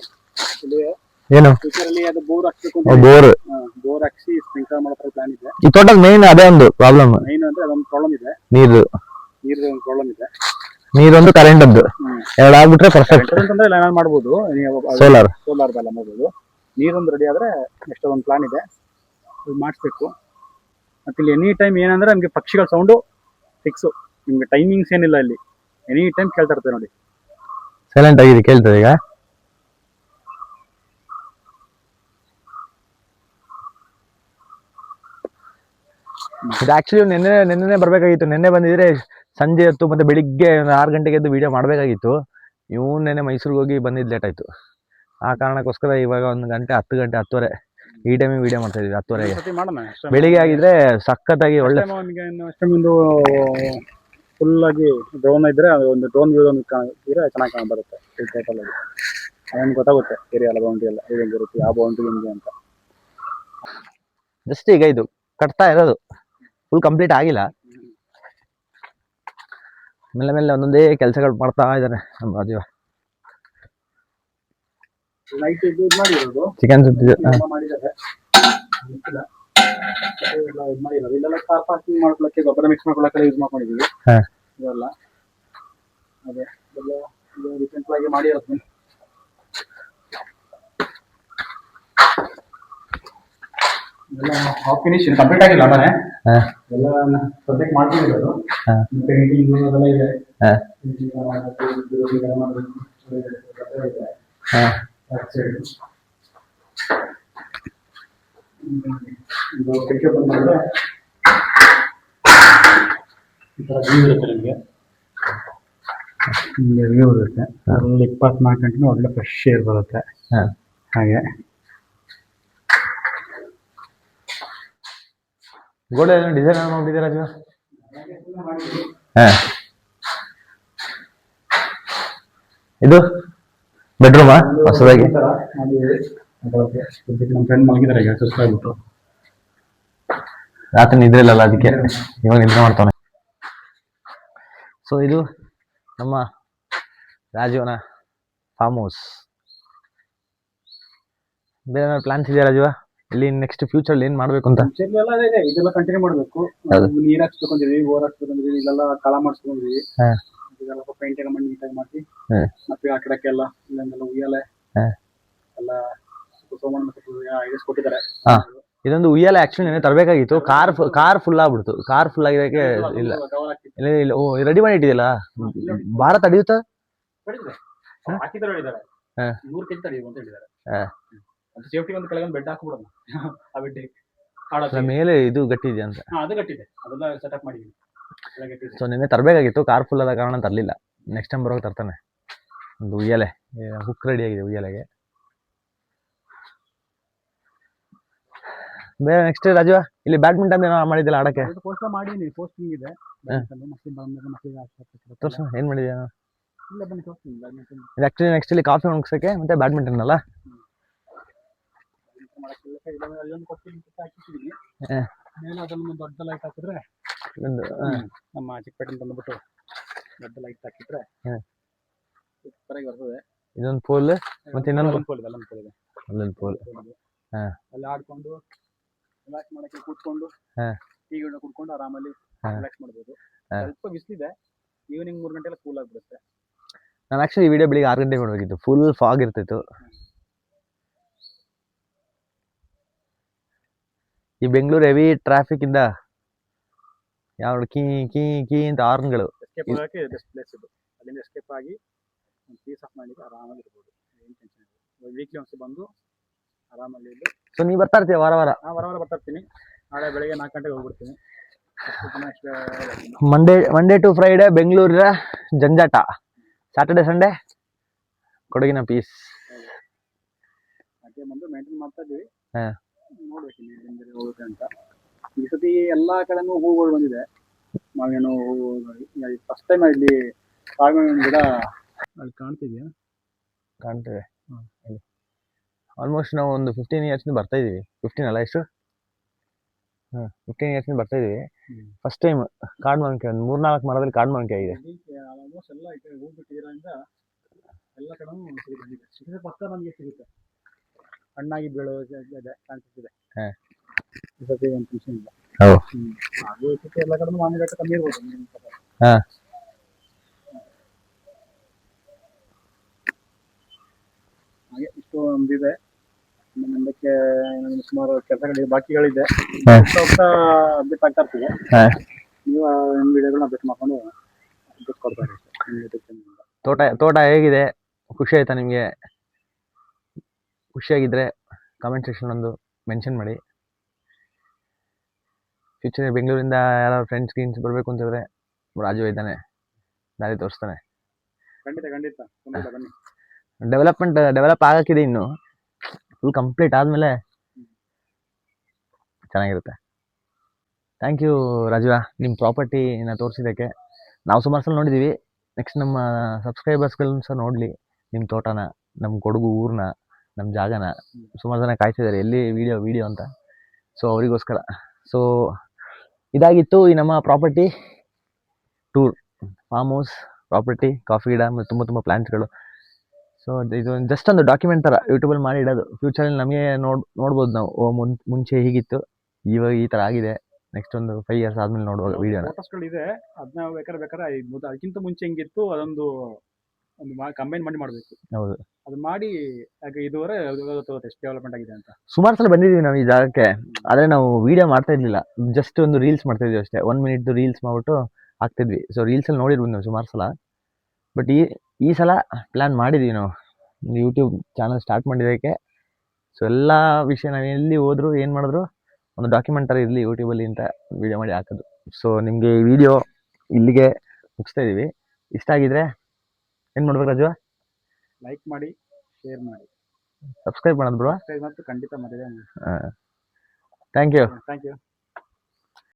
ಇಲ್ಲಿ ಏನು ಫ್ಯೂಚರಲ್ಲಿ ಅದು ಬೋರ್ ಹಾಕ್ಬೇಕು, ಬೋರ್ ಹಾಕ್ಸಿ ಸ್ಪ್ರಿಂಕ್ಲರ್ ಮಾಡೋ ಪ್ಲಾನ್ ಇದೆ. ಈ ತೋಟದ ಮೇನ್ ಅದೇ ಒಂದು ಪ್ರಾಬ್ಲಮ್, ಮೇನ್ ಅಂದ್ರೆ ಅದೊಂದು ಪ್ರಾಬ್ಲಮ್ ಇದೆ, ನೀರು ಒಂದು ಪ್ರಾಬ್ಲಮ್ ಇದೆ. ನೀರೊಂದು ಕರೆಂಟ್ ಒಂದು ಎರಡು ಆಗ್ಬಿಟ್ರೆ ಪರ್ಫೆಕ್ಟ್. ಅಂದ್ರೆ ಏನಾದ್ರು ಮಾಡ್ಬೋದು, ಸೋಲಾರ್ದೆಲ್ಲ ಮಾಡ್ಬೋದು. ನೀರೊಂದು ರೆಡಿ ಆದ್ರೆ ನೆಕ್ಸ್ಟ್ ಒಂದು ಪ್ಲಾನ್ ಇದೆ, ಅದು ಮಾಡಿಸ್ಬೇಕು. ಮತ್ತೆ ಇಲ್ಲಿ ಎನಿ ಟೈಮ್ ಏನಂದ್ರೆ ನಮಗೆ ಪಕ್ಷಿಗಳ ಸೌಂಡು ಫಿಕ್ಸು, ನಿಮ್ಗೆ ಟೈಮಿಂಗ್ಸ್ ಏನಿಲ್ಲ, ಇಲ್ಲಿ ಎನಿ ಟೈಮ್ ಕೇಳ್ತಾ ಇರ್ತದೆ ನೋಡಿ. ಸೈಲೆಂಟ್ ಆಗಿದೆ, ಕೇಳ್ತದೆ ಈಗ. ಇದು ಆಕ್ಚುಲಿ ನೆನ್ನೆ ಬರ್ಬೇಕಾಗಿತ್ತು. ನೆನ್ನೆ ಬಂದಿದ್ರೆ ಸಂಜೆ ಹೊತ್ತು ಮತ್ತೆ ಬೆಳಿಗ್ಗೆ 6 ಗಂಟೆಗೆ ಎದ್ದು ವಿಡಿಯೋ ಮಾಡಬೇಕಾಗಿತ್ತು. ಇವನು ನೆನ್ನೆ ಮೈಸೂರಿಗೆ ಹೋಗಿ ಬಂದಿದ್ದು ಲೇಟ್ ಆಯ್ತು. ಆ ಕಾರಣಕ್ಕೋಸ್ಕರ ಇವಾಗ 1 ಗಂಟೆ 10 ಗಂಟೆ 10:30 ಈ ಟೈಮಿಗೆ ವಿಡಿಯೋ ಮಾಡ್ತಾ ಇದೀವಿ. 10:30ಗೆ ಬೆಳಿಗ್ಗೆ ಆಗಿದ್ರೆ ಸಖತ್ತಾಗಿ ಒಳ್ಳೆ ಒಂದು ಫುಲ್ ಆಗಿ ಡ್ರೋನ್ ಇದ್ರೆ, ಒಂದು ಡ್ರೋನ್ ವ್ಯೂ ಇದ್ರೆ ಚೆನ್ನಾಗಿ ಕಾಣ ಬರುತ್ತೆ. ಅದೊಂದು ಗೊತ್ತಾಗುತ್ತೆ ಏರಿಯಾ ಎಲ್ಲ, ಬೌಂಡ್ರಿ ಎಲ್ಲ ಹೇಗೆ ಇರುತ್ತೆ, ಯಾವ ಬೌಂಡ್ರಿ ಹೆಂಗೆ ಅಂತ. ಜಸ್ಟ್ ಈಗ ಇದು ಕಟ್ತಾ ಇರೋದು, ಫುಲ್ ಕಂಪ್ಲೀಟ್ ಆಗಿಲ್ಲ. ಮೇಲೆ ಮೇಲೆ ಒಂದೊಂದೇ ಕೆಲಸಗಳು ಮಾಡ್ತಾ ಇದ್ದಾನೆ ನಮ್ಮ ರಾಜೀವ. ಚಿಕನ್ ಮಾಡಿದ್ದಾರೆ ಇಲ್ಲೆಲ್ಲ ಕಾರ್ ಪಾರ್ಕಿಂಗ್ ಮಾಡ್ಕೊಳಕ್ಕೆ, ಗೊಬ್ಬರ ಮಿಕ್ಸ್ ಮಾಡ್ಕೊಳಕ್ಕೆ ಯೂಸ್ ಮಾಡ್ಕೊಂಡಿದೀವಿ ಇದೆಲ್ಲ. ಅದೇ ರೀಸೆಂಟ್ ಆಗಿ ಮಾಡಿರೋದು. ಹಾಫ್ ಫಿನಿಶ್ ಕಂಪ್ಲೀಟ್ ಆಗಿಲ್ಲ ಮನೆ ಎಲ್ಲ ಸದ್ಯಕ್ಕೆ ಮಾಡ್ತಿರೋದು. ಪೇಂಟಿಂಗ್ ಅದೆಲ್ಲ ಇದೆ. ಕಿಟಕಿ ಬಂದ್ರೆ ಈ ಥರ ವ್ಯೂ ಇರುತ್ತೆ ನಿಮಗೆ, ನಿಮಗೆ ವ್ಯೂ ಇರುತ್ತೆ. ಅಲ್ಲಿ 24 ಗಂಟೆ ಒಳ್ಳೆ ಫ್ರೆಶ್ ಏರ್ ಬರುತ್ತೆ. ಹಾಗೆ ಗೋಡೆ ಡಿಸೈನ್ ಮಾಡಿದ್ದೀರಾ ರಾಜೀವ? ಇದು ಬೆಡ್ರೂಮಾ ಹೊಸದಾಗಿ? ನಮ್ಮ ಫ್ರೆಂಡ್ ಮಲಗಿದ್ದಾರೆ ಈಗ ಸುಸ್ತಾಗ್ಬಿಟ್ಟು. ರಾತ್ರಿ ನಿದ್ರೆ ಇಲ್ಲಲ್ಲ, ಅದಕ್ಕೆ ಇವಾಗ ನಿದ್ರೆ ಮಾಡ್ತಾನೆ. ಸೊ ಇದು ನಮ್ಮ ರಾಜೀವನ ಫಾರ್ಮ್ ಹೌಸ್. ಬೇರೆ ಏನಾದ್ರು ಪ್ಲಾನ್ಸ್ ಇದೆಯಾ ರಾಜೀವ? ಇಲ್ಲಿ ನೆಕ್ಸ್ಟ್ ಫ್ಯೂಚರ್ ಏನ್ ಮಾಡ್ಬೇಕು ಅಂತ? ಇದೆಲ್ಲ ಕಂಟಿನ್ಯೂ ಮಾಡ್ಬೇಕು. ನೀರ್ ಹಾಕ್ಸ್ಬೇಕಂದಿವಿ, ಬೋರ್ ಹಾಕ್ಸ್ಬೇಕಂದಿವಿ, ಇಲ್ಲೆಲ್ಲ ಕಳ ಮಾಡಿಸ್ಕೊಂಡಿದೀವಿ. ಇದೆಲ್ಲ ಪೇಂಟ್ ಎಲ್ಲ ಮಾಡಿ ನೀಟಾಗಿ ಮಾಡಿ, ಮತ್ತೆ ಆ ಕಡೆಕ್ಕೆಲ್ಲ ಇಲ್ಲೆಲ್ಲ ಉಯ್ಯಾಲೆ ಎಲ್ಲ ಐಡಿಯಾಸ್ ಕೊಟ್ಟಿದ್ದಾರೆ. ಇದೊಂದು ಉಯ್ಯಾಲೆ ಆಕ್ಚುಲಿ ನೆನೆ ತರಬೇಕಾಗಿತ್ತು. ಕಾರ್ ಫುಲ್ ಆಗ್ಬಿಡ್ತು. ಕಾರ್ ಫುಲ್ ಆಗಿರೋಕೆ ಇಲ್ಲ. ಓ ರೆಡಿ ಮಾಡಿ ಇಟ್ಟಿದೆಯಲ್ಲ, ಭಾರ ತಡೆಯುತ್ತಾ? ಹಾಕಿದ್ದಾರೆ 100 kg ತಡೆಯುವ ಅಂತ ಹೇಳಿದ್ದಾರೆ. ಸೇಫ್ಟಿ ಒಂದು ಕೆಳಗೆ ಬೆಡ್ ಹಾಕ್ಬಿಡೋಣ, ಆ ಬೆಡ್ ಮೇಲೆ ಇದು ಗಟ್ಟಿ ಇದೆ ಅಂತ. ಅದು ಗಟ್ಟಿದೆ, ಅದೆಲ್ಲ ಸೆಟಪ್ ಮಾಡಿದೀವಿ. ಸೊ ನಿನ್ನೆ ತರಬೇಕಾಗಿತ್ತು, ಕಾರ್ ಫುಲ್ ಆದ ಕಾರಣ ತರಲಿಲ್ಲ. ನೆಕ್ಸ್ಟ್ ಟೈಮ್ ಬರೋಕೆ ತರ್ತಾನೆ. ಒಂದು ಉಯ್ಯಾಲೆ ಹುಕ್ ರೆಡಿ ಆಗಿದೆ ಉಯ್ಯಾಲೆಗೆ. ಬೇರೆ ನೆಕ್ಸ್ಟ್ ರಾಜೀವ ಇಲ್ಲಿ ಬ್ಯಾಡ್ಮಿಂಟನ್ ಏನೋ ಮಾಡಿದ್ದಿಲ್ಲ ಆಡಕ್ಕೆ? ಪೋಸ್ಟ್ ಮಾಡಿದೀನಿ, ಪೋಸ್ಟಿಂಗ್ ಇದೆ. ಏನ್ ಮಾಡಿದ್ಯಾ? ಇಲ್ಲ ಬನ್ನಿ ತೋರಿಸ್ತೀನಿ. ಬ್ಯಾಡ್ಮಿಂಟನ್ ಇದು ಆಕ್ಚುಲಿ ನೆಕ್ಸ್ಟ್ ಇಲ್ಲಿ ಕಾಫಿ ಮುಗಿಸಕ್ಕೆ ಮತ್ತೆ ಬ್ಯಾಡ್ಮಿಂಟನ್ ಅಲ್ಲ? ಅಲ್ಲೊಂದು ಕೊಟ್ಟಿದ್ದೀನಿ, ಹಾಕಿಟ್ಟಿದ್ದೀನಿ. ಮೇಲೆ ಅದೊಂದು ದೊಡ್ಡ ಲೈಟ್ ಹಾಕಿದ್ರೆ, ನಮ್ಮ ಚಿಕ್ಕಪೇಟೆ ಬಂದ್ಬಿಟ್ಟು ದೊಡ್ಡ ಲೈಟ್ ಹಾಕಿದ್ರೆ ಸೂಪರಾಗಿ ಬರ್ತದೆ. ಇದೊಂದು ಪೋಲ್ ಮತ್ತೆ ಇನ್ನೊಂದು ಅಲ್ಲೊಂದು ಪೋಲ್ ಇದೆ, ಅಲ್ಲೊಂದು ಪೋಲ್ ಇದೆ. ಅಲ್ಲೊಂದು ಪೋಲ್. ಹಾ ಅಲ್ಲಿ ಆಡ್ಕೊಂಡು ರಿಲ್ಯಾಕ್ಸ್ ಮಾಡಕ್ಕೆ ಕೂತ್ಕೊಂಡು ಹಾ ಟೀ ಗಿಡ ಕುಡ್ಕೊಂಡು ಆರಾಮಲ್ಲಿ ಹಾ. ರಿಲ್ಯಾಕ್ಸ್ ಮಾಡ್ಬೋದು. ಹಾ. ಸ್ವಲ್ಪ ಬಿಸಿಲಿದೆ, ಈವ್ನಿಂಗ್ 3 ಗಂಟೆ ಎಲ್ಲ ಕೂಲ್ ಆಗಿಬಿಡುತ್ತೆ. ನಾನು ಆಕ್ಚುಲಿ ಈ ವಿಡಿಯೋ ಬೆಳಿಗ್ಗೆ 6 ಗಂಟೆಗೆ ಮಾಡಬೇಕಿತ್ತು, ಫುಲ್ ಫಾಗ್ ಇರ್ತಿತ್ತು. ಈ ಬೆಂಗಳೂರು ಹೆವಿ ಟ್ರಾಫಿಕ್ ಇಂದ ಯಾವ ಕೀ ಕೀ ಕೀ ಅಂತ ಹಾರ್ನ್ಗಳು. ಎಸ್ಕೇಪ್ ಆಗೋಕ್ಕೆ ಬೆಸ್ಟ್ ಪ್ಲೇಸ್ ಇದು. ಅಲ್ಲಿಂದ ಎಸ್ಕೇಪ್ ಆಗಿ ಒಂದು ಪೀಸ್ ಆಫ್ ಮಾಡಿದ್ರೆ ಆರಾಮಾಗಿ ಇರ್ಬೋದು, ಏನು ಟೆನ್ಷನ್ ಇಲ್ಲ. ವೀಕ್ಲಿ ಒಂದ್ಸಲ ಬಂದು ಆರಾಮಲ್ಲಿ ಇಲ್ಲಿ. ಸೊ ನೀವು ಬರ್ತಾ ಇರ್ತೀಯ ವಾರ ವಾರ? ವಾರ ವಾರ ಬರ್ತಾ ಇರ್ತೀನಿ. ನಾಳೆ ಬೆಳಿಗ್ಗೆ 4 ಗಂಟೆಗೆ ಹೋಗ್ಬಿಡ್ತೀನಿ. ಮಂಡೇ ಟು ಫ್ರೈಡೆ ಬೆಂಗಳೂರಿನ ಜಂಜಾಟ, ಸ್ಯಾಟರ್ಡೆ ಸಂಡೇ ಕೊಡಗಿನ ಪೀಸ್. ಅದೇ ಬಂದು ಮೇಂಟೈನ್ ಮಾಡ್ತಾ ಇದ್ದೀವಿ. ಹಾ. ನೋಡ್ಬೇಕು ಇನ್ನೇನು ಹೋಗುತ್ತೆ ಅಂತ. ಈ ಸತಿ ಎಲ್ಲಾ ಕಡೆನೂ ಹೂಗಳು ಬಂದಿದೆ. ಮಾವಿನ ಹೂವು ಫಸ್ಟ್ ಟೈಮ್ ಇಲ್ಲಿ ಮಾವಿನ ಗಿಡ ಅಲ್ಲಿ ಕಾಣ್ತಿದ್ಯಾ? ಕಾಣ್ತೇವೆ. ಆಲ್ಮೋಸ್ಟ್ ನಾವು ಒಂದು 15 ಇಯರ್ಸ್ ಬರ್ತಾ ಇದೀವಿ. 15 ಅಲ್ಲ, ಎಷ್ಟು? 15 ಇಯರ್ಸ್ ಬರ್ತಾ ಇದೀವಿ. ಫಸ್ಟ್ ಟೈಮ್ ಕಾಡು ಮಾವಿನಕಾಯಿ ಒಂದು 3-4 ಮರದಲ್ಲಿ ಕಾಡು ಮಾವಿನಕಾಯಿ ಇದೆ. ಆಲ್ಮೋಸ್ಟ್ ಎಲ್ಲ ಈ ಕಡೆ ಹೂ ಬಿಟ್ಟಿರೋದ್ರಿಂದ ಎಲ್ಲ ಕಡೆನೂ ಸಿಗುತ್ತೆ. ಪಕ್ಕ ನಮಗೆ ಸಿಗುತ್ತೆ, ಹಣ್ಣಾಗಿ ಬೀಳೋದೆ ಕಾಣಿಸ್ತಿದೆ. ಈ ಸತಿ ಒಂದು ಟೆನ್ಷನ್ ಇಲ್ಲ. ಅದು ಈ ಸತಿ ಎಲ್ಲ ಕಡೆನೂ ಮಾವಿನ ರೇಟ್ ಕಮ್ಮಿ ಇರ್ಬೋದು. ಹಾಗೆ ಇಷ್ಟು ಒಂದಿದೆ. ಮುಂದಕ್ಕೆ ಸುಮಾರು ಕೆಲಸಗಳಿದೆ, ಬಾಕಿಗಳಿದೆ. ಹೋಗ್ತಾ ಅಪ್ಡೇಟ್ ಆಗ್ತಾ ಇರ್ತೀವಿ. ನೀವು ನಿಮ್ಮ ವಿಡಿಯೋಗಳನ್ನ ಅಪ್ಡೇಟ್ ಮಾಡ್ಕೊಂಡು ಅಪ್ಡೇಟ್ ಕೊಡ್ತಾರೆ. ತೋಟ ಹೇಗಿದೆ? ಖುಷಿ ಆಯ್ತಾ ನಿಮಗೆ? ಖುಷಿಯಾಗಿದ್ರೆ ಕಾಮೆಂಟ್ ಸೆಕ್ಷನ್ ಒಂದು ಮೆನ್ಷನ್ ಮಾಡಿ. ಫ್ಯೂಚರ್ ಬೆಂಗಳೂರಿಂದ ಯಾರು ಫ್ರೆಂಡ್ಸ್ ಗೀನ್ಸ್ ಬರಬೇಕು ಅಂತಿದ್ರೆ ರಾಜು ಇದ್ದಾನೆ, ದಾರಿ ತೋರಿಸ್ತಾನೆ. ಖಂಡಿತ ಬನ್ನಿ. ಡೆವಲಪ್ ಆಗಕ್ಕಿದೆ, ಇನ್ನು ಫುಲ್ ಕಂಪ್ಲೀಟ್ ಆದಮೇಲೆ ಚೆನ್ನಾಗಿರುತ್ತೆ. ಥ್ಯಾಂಕ್ ಯು ರಾಜು, ನಿಮ್ಮ ಪ್ರಾಪರ್ಟಿನ ತೋರಿಸಿದ್ದಕ್ಕೆ. ನಾವು ಸುಮಾರು ಸಲ ನೋಡಿದ್ದೀವಿ. ನೆಕ್ಸ್ಟ್ ನಮ್ಮ ಸಬ್ಸ್ಕ್ರೈಬರ್ಸ್ಗಳನ್ನ ಸಹ ನೋಡಲಿ ನಿಮ್ಮ ತೋಟನ, ನಮ್ಮ ಕೊಡಗು ಊರನ್ನ, ನಮ್ಮ ಜಾಗನ. ಸುಮಾರು ಜನ ಕಾಯ್ತಿದ್ದಾರೆ ಎಲ್ಲಿ ವಿಡಿಯೋ ಅಂತ. ಸೊ ಅವರಿಗೋಸ್ಕರ. ಸೊ ಇದಾಗಿತ್ತು ಈ ನಮ್ಮ property tour. Farm house, property, coffee ಗಿಡ ಮತ್ತು ತುಂಬ ಪ್ಲಾಂಟ್ಸ್ಗಳು. ಸೊ ಇದು ಜಸ್ಟ್ ಒಂದು ಡಾಕ್ಯುಮೆಂಟ್ ಥರ ಯೂಟ್ಯೂಬಲ್ಲಿ ಮಾಡಿ ಇಡೋದು. ಫ್ಯೂಚರಲ್ಲಿ ನಮಗೆ ನೋಡ್ಬೋದು ನಾವು, ಮುಂಚೆ ಹೀಗಿತ್ತು, ಇವಾಗ ಈ ಥರ ಆಗಿದೆ. ನೆಕ್ಸ್ಟ್ ಒಂದು 5 ಇಯರ್ಸ್ ಆದ್ಮೇಲೆ ನೋಡುವಾಗ ವಿಡಿಯೋನ. ಫೋಟೋಸ್ಗಳಿದೆ, ಅದನ್ನ ಬೇಕಾದ್ರೆ ಅದಕ್ಕಿಂತ ಮುಂಚೆ ಹೆಂಗಿತ್ತು ಅದೊಂದು ಕಂಬೈನ್ ಮಾಡಿ ಮಾಡಬೇಕು. ಹೌದು, ಅದು ಮಾಡಿ ಇದುವರೆ ಎಷ್ಟು ಡೆವಲಪ್ಮೆಂಟ್ ಆಗಿದೆ ಅಂತ. ಸುಮಾರು ಸಲ ಬಂದಿದ್ದೀವಿ ನಾವು ಈ ಜಾಗಕ್ಕೆ, ಆದರೆ ನಾವು ವಿಡಿಯೋ ಮಾಡ್ತಾ ಇರ್ಲಿಲ್ಲ. ಜಸ್ಟ್ ಒಂದು ರೀಲ್ಸ್ ಮಾಡ್ತಾ ಇದ್ವಿ ಅಷ್ಟೇ. 1 ಮಿನಿಟ್ ರೀಲ್ಸ್ ಮಾಡ್ಬಿಟ್ಟು ಹಾಕ್ತಿದ್ವಿ. ಸೊ ರೀಲ್ಸಲ್ಲಿ ನೋಡಿರ್ಬೋದು ನಾವು ಸುಮಾರು ಸಲ. ಬಟ್ ಈ ಸಲ ಪ್ಲ್ಯಾನ್ ಮಾಡಿದ್ವಿ ನಾವು ಯೂಟ್ಯೂಬ್ ಚಾನಲ್ ಸ್ಟಾರ್ಟ್ ಮಾಡಿದ್ದಕ್ಕೆ. ಸೊ ಎಲ್ಲ ವಿಷಯ ನಾವು ಎಲ್ಲಿ ಹೋದ್ರು ಏನು ಮಾಡಿದ್ರು ಒಂದು ಡಾಕ್ಯುಮೆಂಟ್ ಥರ ಇರಲಿ ಯೂಟ್ಯೂಬಲ್ಲಿ ಅಂತ ವಿಡಿಯೋ ಮಾಡಿ ಹಾಕೋದು. ಸೊ ನಿಮಗೆ ಈ ವಿಡಿಯೋ ಇಲ್ಲಿಗೆ ಮುಗಿಸ್ತಾ ಇದ್ದೀವಿ. ಇಷ್ಟ ಆಗಿದ್ರೆ ಏನು ಮಾಡ್ಬೇಕು ರಾಜು? ಲೈಕ್ ಮಾಡಿ, ಶೇರ್ ಮಾಡಿ, ಸಬ್ಸ್ಕ್ರೈಬ್ ಮಾಡೋದು ಬ್ರೋ. ಖಂಡಿತ ಮಾಡಿದೆ. Thank you.